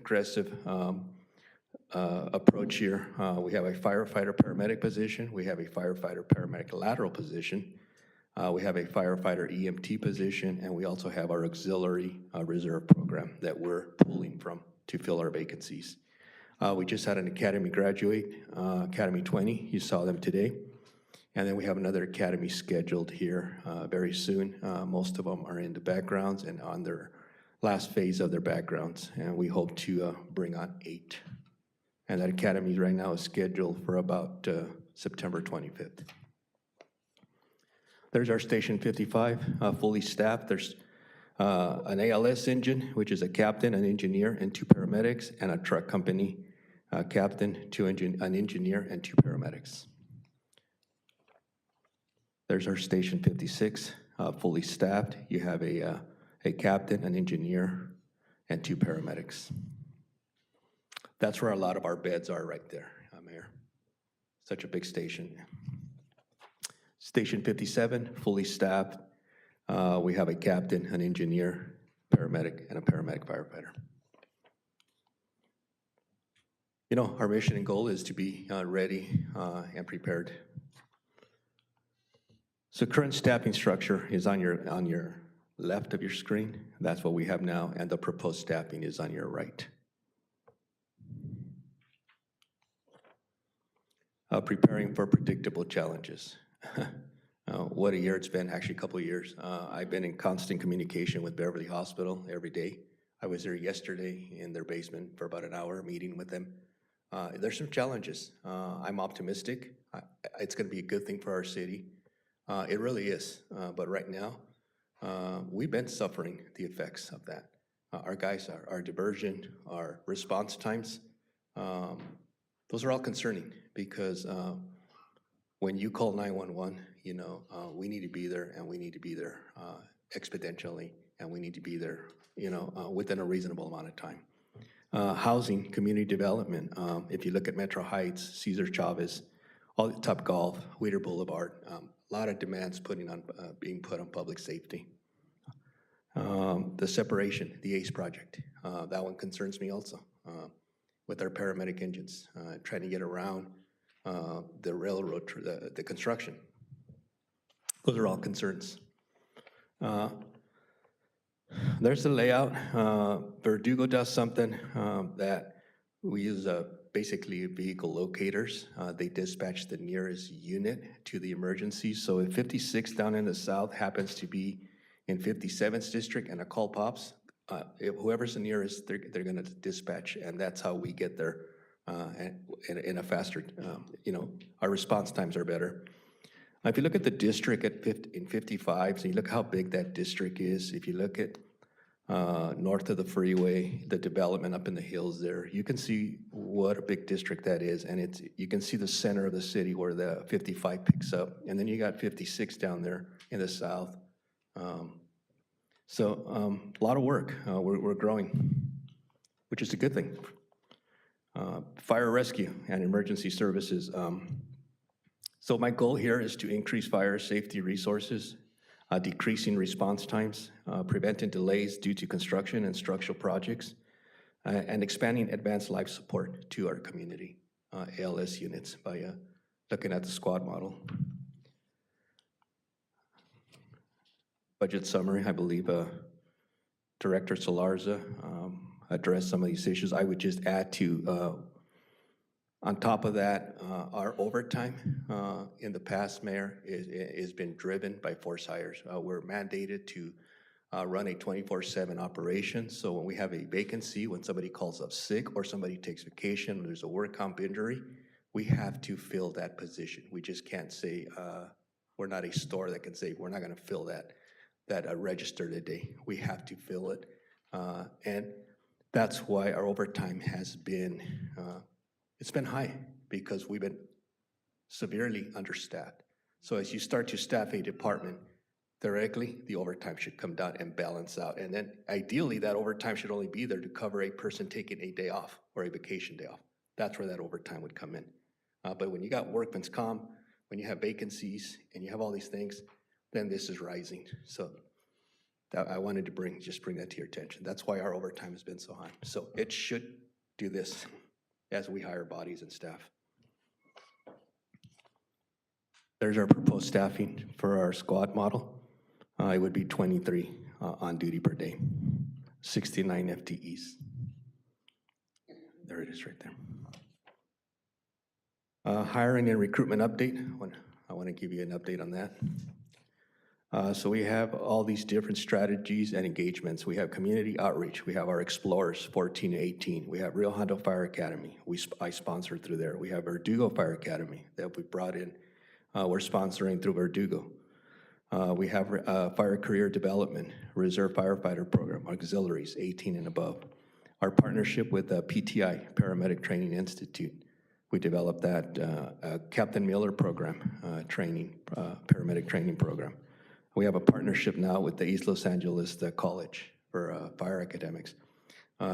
approach here. We have a firefighter paramedic position. We have a firefighter paramedic lateral position. We have a firefighter EMT position, and we also have our auxiliary reserve program that we're pulling from to fill our vacancies. We just had an academy graduate, Academy 20. You saw them today. And then we have another academy scheduled here very soon. Most of them are in the backgrounds and on their last phase of their backgrounds. And we hope to bring on 8. And that academy right now is scheduled for about September 25th. There's our Station 55, fully staffed. There's an ALS engine, which is a captain, an engineer, and 2 paramedics, and a truck company captain, an engineer, and 2 paramedics. There's our Station 56, fully staffed. You have a captain, an engineer, and 2 paramedics. That's where a lot of our beds are right there, Mayor. Such a big station. Station 57, fully staffed. We have a captain, an engineer, paramedic, and a paramedic firefighter. You know, our mission and goal is to be ready and prepared. So current staffing structure is on your left of your screen. That's what we have now, and the proposed staffing is on your right. Preparing for predictable challenges. What a year it's been, actually a couple of years. I've been in constant communication with Beverly Hospital every day. I was there yesterday in their basement for about an hour meeting with them. There's some challenges. I'm optimistic. It's gonna be a good thing for our city. It really is, but right now, we've been suffering the effects of that. Our guys, our diversion, our response times, those are all concerning because when you call 911, you know, we need to be there, and we need to be there exponentially, and we need to be there, you know, within a reasonable amount of time. Housing, community development, if you look at Metro Heights, Cesar Chavez, all the Top Golf, Wheater Boulevard, a lot of demands being put on public safety. The separation, the ACE project, that one concerns me also, with our paramedic engines, trying to get around the railroad, the construction. Those are all concerns. There's the layout. Verdugo does something that we use basically vehicle locators. They dispatch the nearest unit to the emergency. So if 56 down in the south happens to be in 57th district and a call pops, whoever's the nearest, they're gonna dispatch, and that's how we get there in a faster, you know, our response times are better. If you look at the district in 55, so you look how big that district is. If you look at north of the freeway, the development up in the hills there, you can see what a big district that is, and you can see the center of the city where the 55 picks up, and then you got 56 down there in the south. So a lot of work. We're growing, which is a good thing. Fire rescue and emergency services. So my goal here is to increase fire safety resources, decreasing response times, preventing delays due to construction and structural projects, and expanding advanced life support to our community, ALS units, by looking at the squad model. Budget summary, I believe Director Salarza addressed some of these issues. I would just add to, on top of that, our overtime in the past, Mayor, has been driven by force hires. We're mandated to run a 24/7 operation. So when we have a vacancy, when somebody calls up sick or somebody takes vacation, or there's a work comp injury, we have to fill that position. We just can't say, we're not a store that can say, we're not gonna fill that register today. We have to fill it. And that's why our overtime has been, it's been high because we've been severely understaffed. So as you start to staff a department, theoretically, the overtime should come down and balance out. And then ideally, that overtime should only be there to cover a person taking a day off or a vacation day off. That's where that overtime would come in. But when you got workman's comp, when you have vacancies and you have all these things, then this is rising. So I wanted to bring that to your attention. That's why our overtime has been so high. So it should do this as we hire bodies and staff. There's our proposed staffing for our squad model. It would be 23 on duty per day, 69 FTEs. There it is right there. Hiring and recruitment update. I want to give you an update on that. So we have all these different strategies and engagements. We have community outreach. We have our Explorers 14 to 18. We have Rio Hondo Fire Academy. I sponsor through there. We have Verdugo Fire Academy that we brought in. We're sponsoring through Verdugo. We have fire career development, reserve firefighter program, auxiliaries, 18 and above. Our partnership with PTI, Paramedic Training Institute. We developed that Captain Miller program, paramedic training program. We have a partnership now with the East Los Angeles College for fire academics.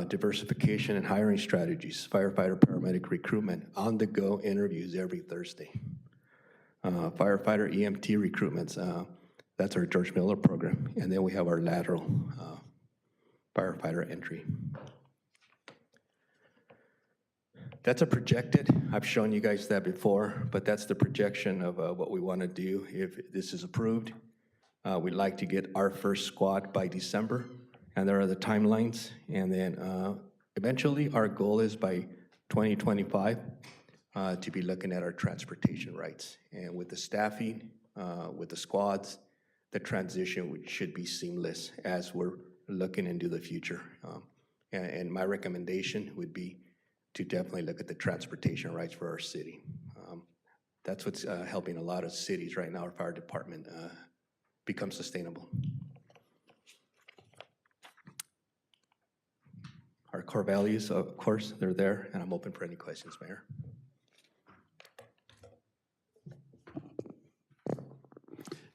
Diversification and hiring strategies, firefighter, paramedic recruitment, on-the-go interviews every Thursday. Firefighter EMT recruitments, that's our George Miller program. And then we have our lateral firefighter entry. That's a projected, I've shown you guys that before, but that's the projection of what we want to do if this is approved. We'd like to get our first squad by December, and there are the timelines. And then eventually our goal is by 2025 to be looking at our transportation rights. And with the staffing, with the squads, the transition should be seamless as we're looking into the future. And my recommendation would be to definitely look at the transportation rights for our city. That's what's helping a lot of cities right now, our fire department become sustainable. Our core values, of course, they're there, and I'm open for any questions, Mayor.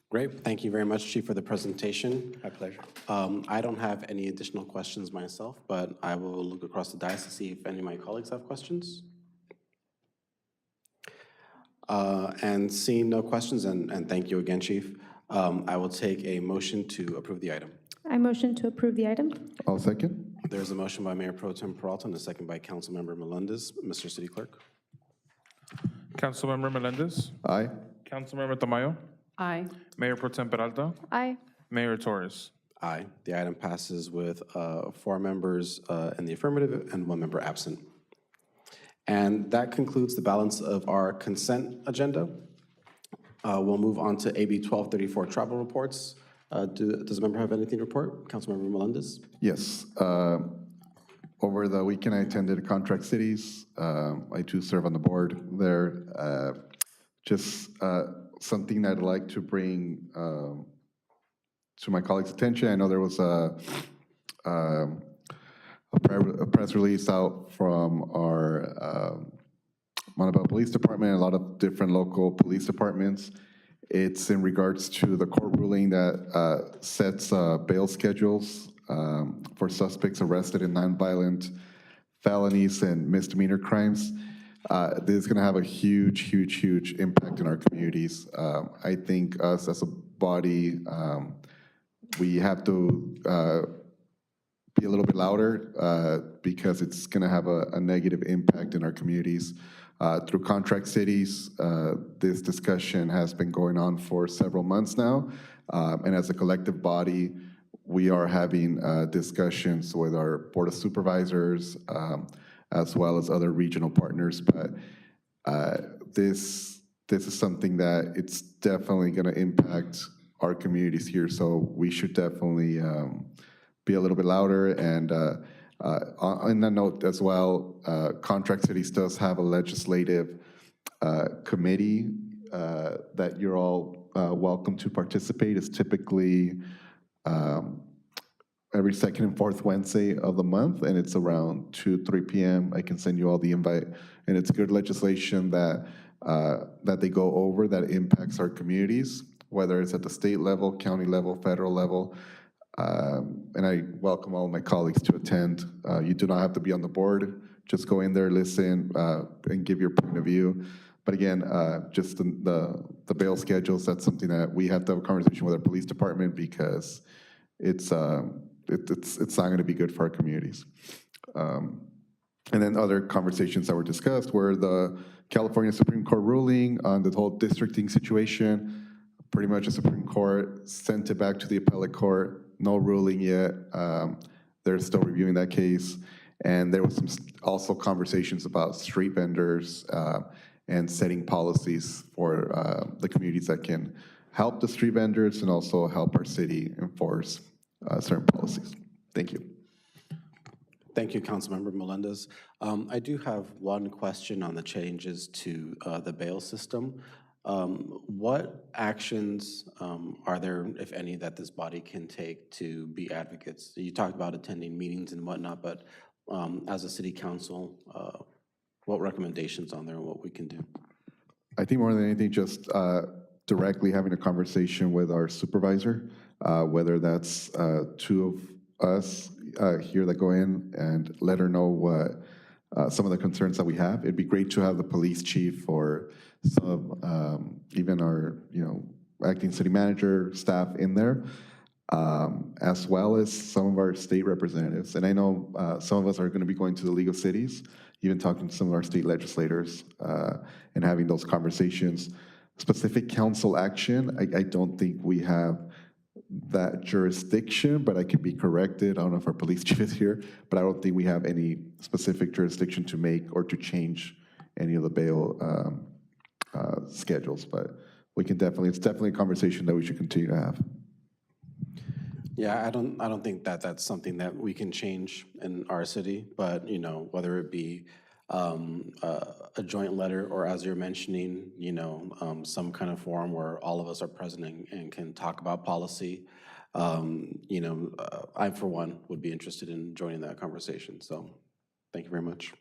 Great. Thank you very much, Chief, for the presentation. My pleasure. I don't have any additional questions myself, but I will look across the dais to see if any of my colleagues have questions. And seeing no questions, and thank you again, Chief, I will take a motion to approve the item. I motion to approve the item. I'll second. There's a motion by Mayor Pro Tem Peralta and a second by Councilmember Melendez. Mr. City Clerk. Councilmember Melendez. Aye. Councilmember Tamayo. Aye. Mayor Pro Tem Peralta. Aye. Mayor Torres. Aye. The item passes with 4 members in the affirmative and 1 member absent. And that concludes the balance of our consent agenda. We'll move on to AB 1234 travel reports. Does a member have anything to report? Councilmember Melendez? Yes. Over the weekend, I attended Contract Cities. I too serve on the board there. Just something I'd like to bring to my colleagues' attention. I know there was a press release out from our Montebello Police Department, a lot of different local police departments. It's in regards to the court ruling that sets bail schedules for suspects arrested in nonviolent felonies and misdemeanor crimes. This is going to have a huge impact in our communities. I think us as a body, we have to be a little bit louder because it's going to have a negative impact in our communities. Through Contract Cities, this discussion has been going on for several months now, and as a collective body, we are having discussions with our Board of Supervisors, as well as other regional partners, but this is something that it's definitely going to impact our communities here, so we should definitely be a little bit louder. And on that note as well, Contract Cities does have a legislative committee that you're all welcome to participate. It's typically every second and fourth Wednesday of the month, and it's around 2-3 p.m. I can send you all the invite, and it's good legislation that they go over that impacts our communities, whether it's at the state level, county level, federal level. And I welcome all of my colleagues to attend. You do not have to be on the board. Just go in there, listen, and give your point of view. But again, just the bail schedules, that's something that we have to have a conversation with our police department because it's not going to be good for our communities. And then other conversations that were discussed were the California Supreme Court ruling on the whole districting situation. Pretty much the Supreme Court sent it back to the appellate court. No ruling yet. They're still reviewing that case. And there was some also conversations about street vendors and setting policies for the communities that can help the street vendors and also help our city enforce certain policies. Thank you. Thank you, Councilmember Melendez. I do have one question on the changes to the bail system. What actions are there, if any, that this body can take to be advocates? You talked about attending meetings and whatnot, but as a city council, what recommendations on there and what we can do? I think more than anything, just directly having a conversation with our supervisor, whether that's two of us here that go in and let her know what some of the concerns that we have. It'd be great to have the police chief or some, even our, acting city manager, staff in there, as well as some of our state representatives. And I know some of us are going to be going to the League of Cities, even talking to some of our state legislators and having those conversations. Specific council action, I don't think we have that jurisdiction, but I could be corrected. I don't know if our police chief is here, but I don't think we have any specific jurisdiction to make or to change any of the bail schedules. But we can definitely, it's definitely a conversation that we should continue to have. Yeah, I don't think that that's something that we can change in our city, but whether it be a joint letter or, as you're mentioning, some kind of forum where all of us are present and can talk about policy. I, for one, would be interested in joining that conversation. So, thank you very much.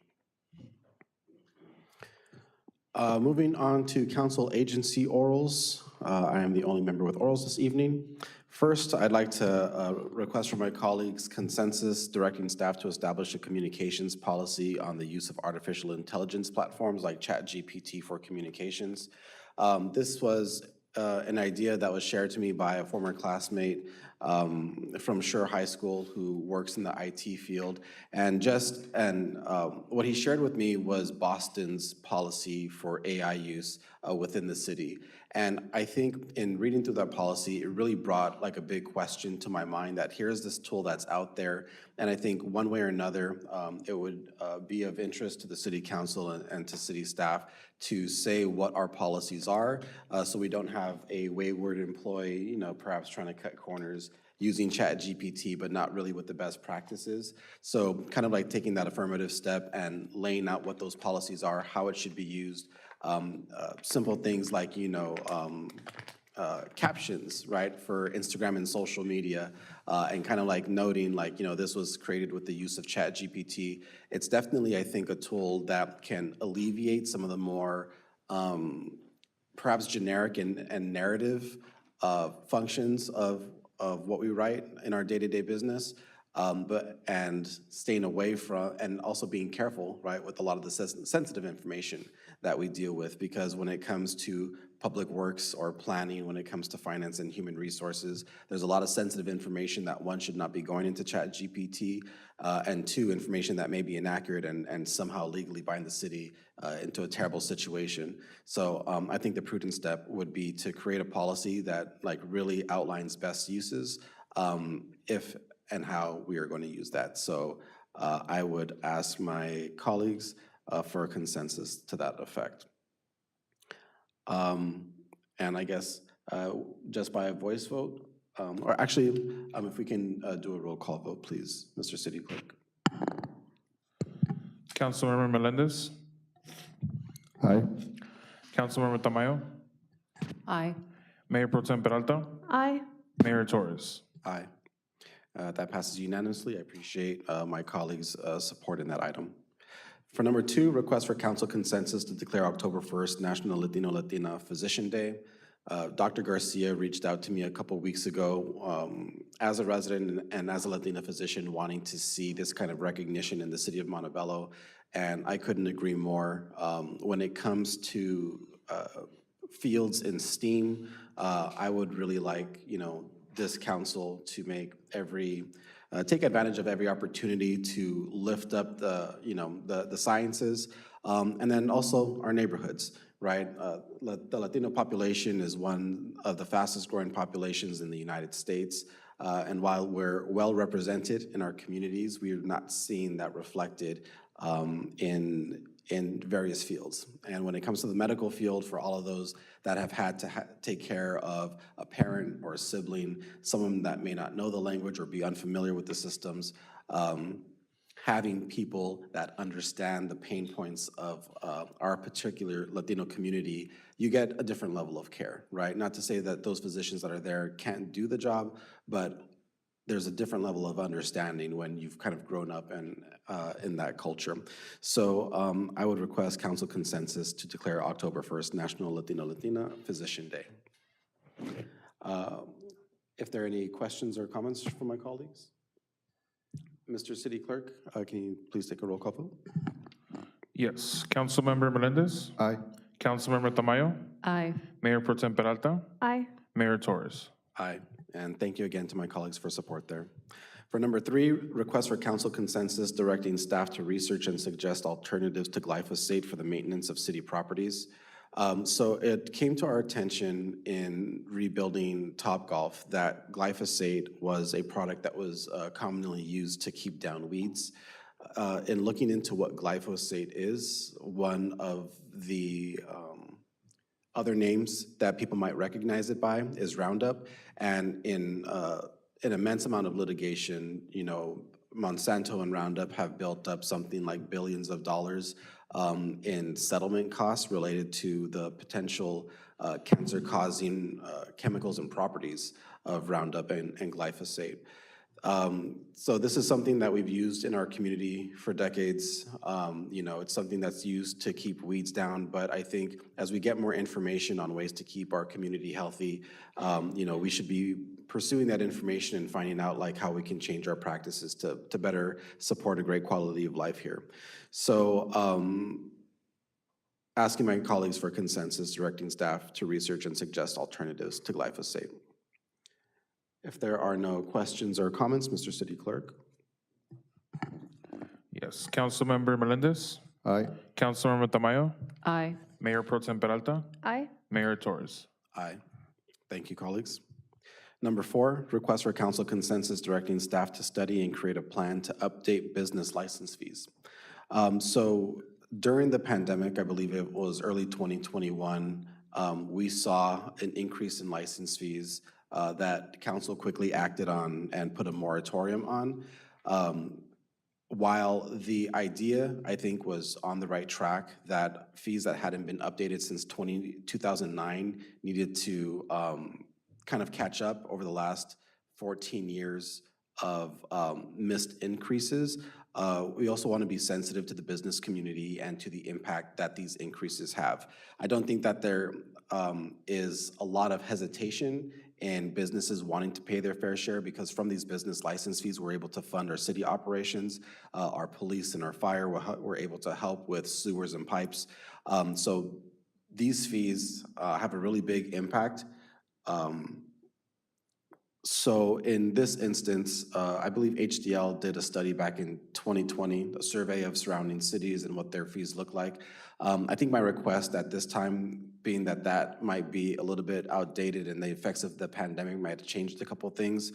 Moving on to council agency orals. I am the only member with orals this evening. First, I'd like to request from my colleagues consensus directing staff to establish a communications policy on the use of artificial intelligence platforms like ChatGPT for communications. This was an idea that was shared to me by a former classmate from Schur High School who works in the IT field. And what he shared with me was Boston's policy for AI use within the city. And I think in reading through that policy, it really brought like a big question to my mind that here's this tool that's out there. And I think one way or another, it would be of interest to the city council and to city staff to say what our policies are, so we don't have a wayward employee, perhaps trying to cut corners using ChatGPT, but not really with the best practices. So kind of like taking that affirmative step and laying out what those policies are, how it should be used. Simple things like, captions, right, for Instagram and social media, and kind of like noting like, this was created with the use of ChatGPT. It's definitely, I think, a tool that can alleviate some of the more perhaps generic and narrative functions of what we write in our day-to-day business, and staying away from, and also being careful, right, with a lot of the sensitive information that we deal with, because when it comes to public works or planning, when it comes to finance and human resources, there's a lot of sensitive information that one should not be going into ChatGPT, and two, information that may be inaccurate and somehow legally bind the city into a terrible situation. So I think the prudent step would be to create a policy that like really outlines best uses, if and how we are going to use that. So I would ask my colleagues for a consensus to that effect. And I guess just by a voice vote, or actually, if we can do a roll call vote, please, Mr. City Clerk. Councilmember Melendez? Aye. Councilmember Tamayo? Aye. Mayor Pro Tem Peralta? Aye. Mayor Torres? Aye. That passes unanimously. I appreciate my colleagues' support in that item. For number 2, request for council consensus to declare October 1st National Latino-Latina Physician Day. Dr. Garcia reached out to me a couple weeks ago as a resident and as a Latina physician wanting to see this kind of recognition in the city of Montebello, and I couldn't agree more. When it comes to fields in STEAM, I would really like, this council to make take advantage of every opportunity to lift up the sciences, and then also our neighborhoods, right? The Latino population is one of the fastest growing populations in the United States, and while we're well represented in our communities, we're not seeing that reflected in various fields. And when it comes to the medical field, for all of those that have had to take care of a parent or a sibling, someone that may not know the language or be unfamiliar with the systems, having people that understand the pain points of our particular Latino community, you get a different level of care, right? Not to say that those physicians that are there can't do the job, but there's a different level of understanding when you've kind of grown up in that culture. So I would request council consensus to declare October 1st National Latina Physician Day. If there are any questions or comments from my colleagues? Mr. City Clerk, can you please take a roll call vote? Yes. Councilmember Melendez? Aye. Councilmember Tamayo? Aye. Mayor Pro Tem Peralta? Aye. Mayor Torres? Aye, and thank you again to my colleagues for support there. For number 3, request for council consensus directing staff to research and suggest alternatives to glyphosate for the maintenance of city properties. So it came to our attention in rebuilding Topgolf that glyphosate was a product that was commonly used to keep down weeds. In looking into what glyphosate is, one of the other names that people might recognize it by is Roundup, and in an immense amount of litigation, you know, Monsanto and Roundup have built up something like billions of dollars in settlement costs related to the potential cancer-causing chemicals and properties of Roundup and glyphosate. So this is something that we've used in our community for decades. You know, it's something that's used to keep weeds down, but I think as we get more information on ways to keep our community healthy, you know, we should be pursuing that information and finding out like how we can change our practices to better support a great quality of life here. So asking my colleagues for consensus, directing staff to research and suggest alternatives to glyphosate. If there are no questions or comments, Mr. City Clerk. Yes. Councilmember Melendez? Aye. Councilmember Tamayo? Aye. Mayor Pro Tem Peralta? Aye. Mayor Torres? Aye. Thank you, colleagues. Number 4, request for council consensus directing staff to study and create a plan to update business license fees. So during the pandemic, I believe it was early 2021, we saw an increase in license fees that council quickly acted on and put a moratorium on. While the idea, I think, was on the right track, that fees that hadn't been updated since 2009 needed to kind of catch up over the last 14 years of missed increases. We also want to be sensitive to the business community and to the impact that these increases have. I don't think that there is a lot of hesitation in businesses wanting to pay their fair share, because from these business license fees, we're able to fund our city operations, our police and our fire. We're able to help with sewers and pipes. So these fees have a really big impact. So in this instance, I believe HDL did a study back in 2020, a survey of surrounding cities and what their fees look like. I think my request at this time, being that that might be a little bit outdated and the effects of the pandemic might have changed a couple things,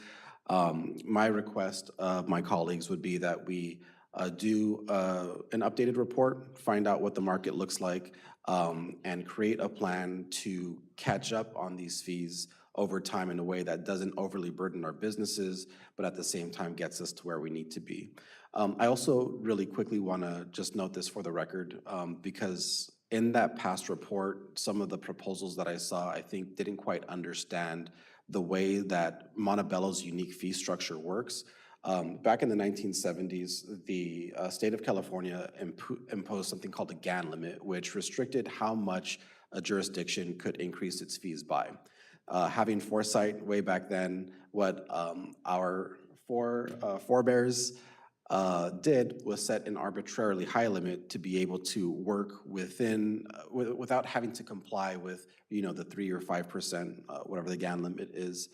my request of my colleagues would be that we do an updated report, find out what the market looks like, and create a plan to catch up on these fees over time in a way that doesn't overly burden our businesses, but at the same time gets us to where we need to be. I also really quickly want to just note this for the record, because in that past report, some of the proposals that I saw, I think, didn't quite understand the way that Montebello's unique fee structure works. Back in the 1970s, the state of California imposed something called the GAN limit, which restricted how much a jurisdiction could increase its fees by. Having foresight way back then, what our forebears did was set an arbitrarily high limit to be able to work within, without having to comply with, you know, the 3 or 5%, whatever the GAN limit is,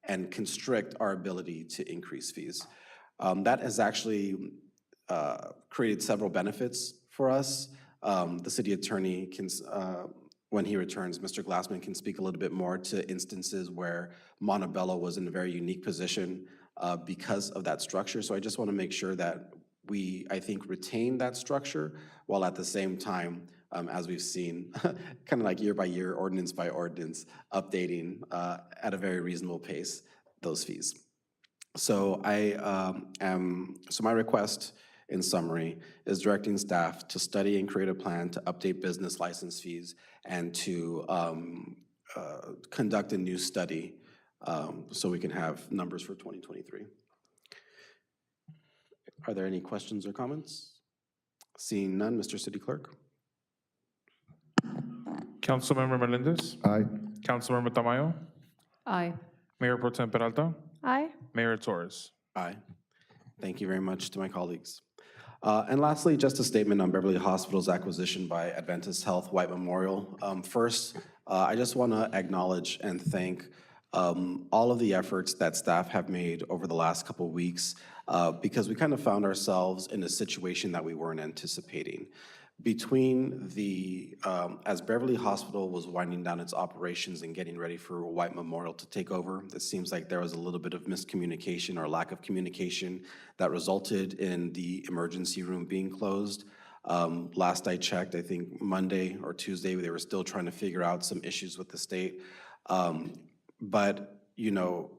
and constrict our ability to increase fees. That has actually created several benefits for us. The city attorney can, when he returns, Mr. Glassman can speak a little bit more to instances where Montebello was in a very unique position because of that structure. So I just want to make sure that we, I think, retain that structure while at the same time, as we've seen, kind of like year by year, ordinance by ordinance, updating at a very reasonable pace those fees. So so my request in summary, is directing staff to study and create a plan to update business license fees and to conduct a new study so we can have numbers for 2023. Are there any questions or comments? Seeing none, Mr. City Clerk. Councilmember Melendez? Aye. Councilmember Tamayo? Aye. Mayor Pro Tem Peralta? Aye. Mayor Torres? Aye. Thank you very much to my colleagues. And lastly, just a statement on Beverly Hospital's acquisition by Adventist Health White Memorial. First, I just want to acknowledge and thank all of the efforts that staff have made over the last couple of weeks because we kind of found ourselves in a situation that we weren't anticipating. Between the, as Beverly Hospital was winding down its operations and getting ready for White Memorial to take over, it seems like there was a little bit of miscommunication or lack of communication that resulted in the emergency room being closed. Last I checked, I think Monday or Tuesday, they were still trying to figure out some issues with the state. But, you know,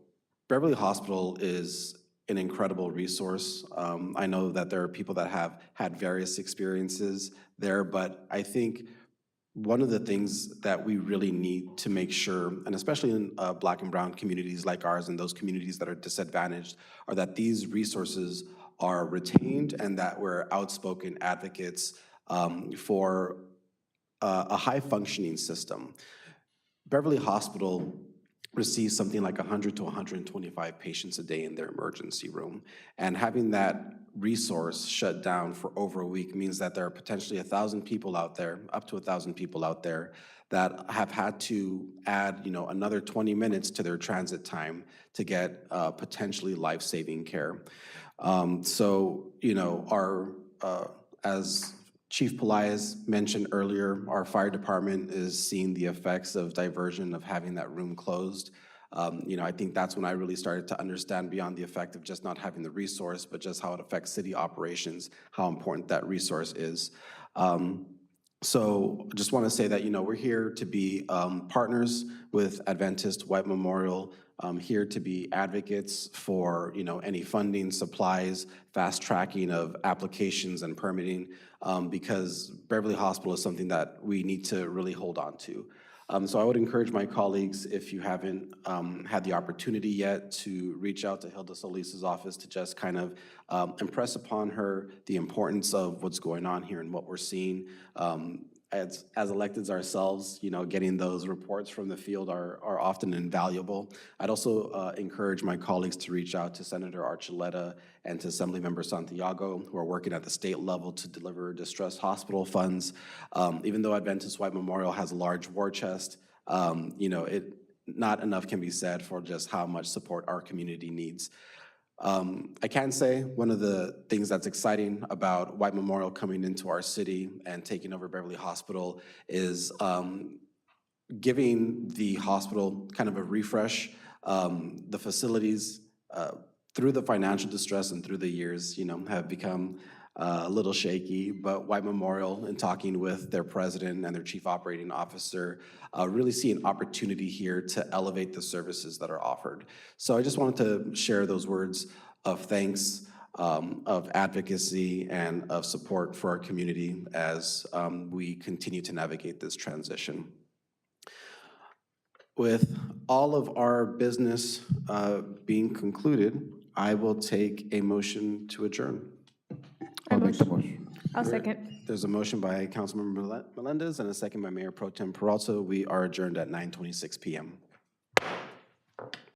Beverly Hospital is an incredible resource. I know that there are people that have had various experiences there, but I think one of the things that we really need to make sure, and especially in Black and brown communities like ours and those communities that are disadvantaged, are that these resources are retained and that we're outspoken advocates for a high-functioning system. Beverly Hospital receives something like 100 to 125 patients a day in their emergency room. And having that resource shut down for over a week means that there are potentially 1,000 people out there, up to 1,000 people out there, that have had to add, you know, another 20 minutes to their transit time to get potentially life-saving care. So, you know, as Chief Pelaez mentioned earlier, our fire department is seeing the effects of diversion of having that room closed. You know, I think that's when I really started to understand beyond the effect of just not having the resource, but just how it affects city operations, how important that resource is. So just want to say that, you know, we're here to be partners with Adventist White Memorial, here to be advocates for, you know, any funding, supplies, fast tracking of applications and permitting, because Beverly Hospital is something that we need to really hold on to. So I would encourage my colleagues, if you haven't had the opportunity yet, to reach out to Hilda Solis's office to just kind of impress upon her the importance of what's going on here and what we're seeing. As electeds ourselves, you know, getting those reports from the field are often invaluable. I'd also encourage my colleagues to reach out to Senator Archuleta and to Assemblymember Santiago, who are working at the state level to deliver distressed hospital funds. Even though Adventist White Memorial has a large war chest, you know, not enough can be said for just how much support our community needs. I can say one of the things that's exciting about White Memorial coming into our city and taking over Beverly Hospital is giving the hospital kind of a refresh. The facilities, through the financial distress and through the years, you know, have become a little shaky, but White Memorial, in talking with their president and their chief operating officer, really see an opportunity here to elevate the services that are offered. So I just wanted to share those words of thanks, of advocacy, and of support for our community as we continue to navigate this transition. With all of our business being concluded, I will take a motion to adjourn. I'll make the motion. I'll second. There's a motion by Councilmember Melendez and a second by Mayor Pro Tem Peralta. We are adjourned at 9:26 p.m.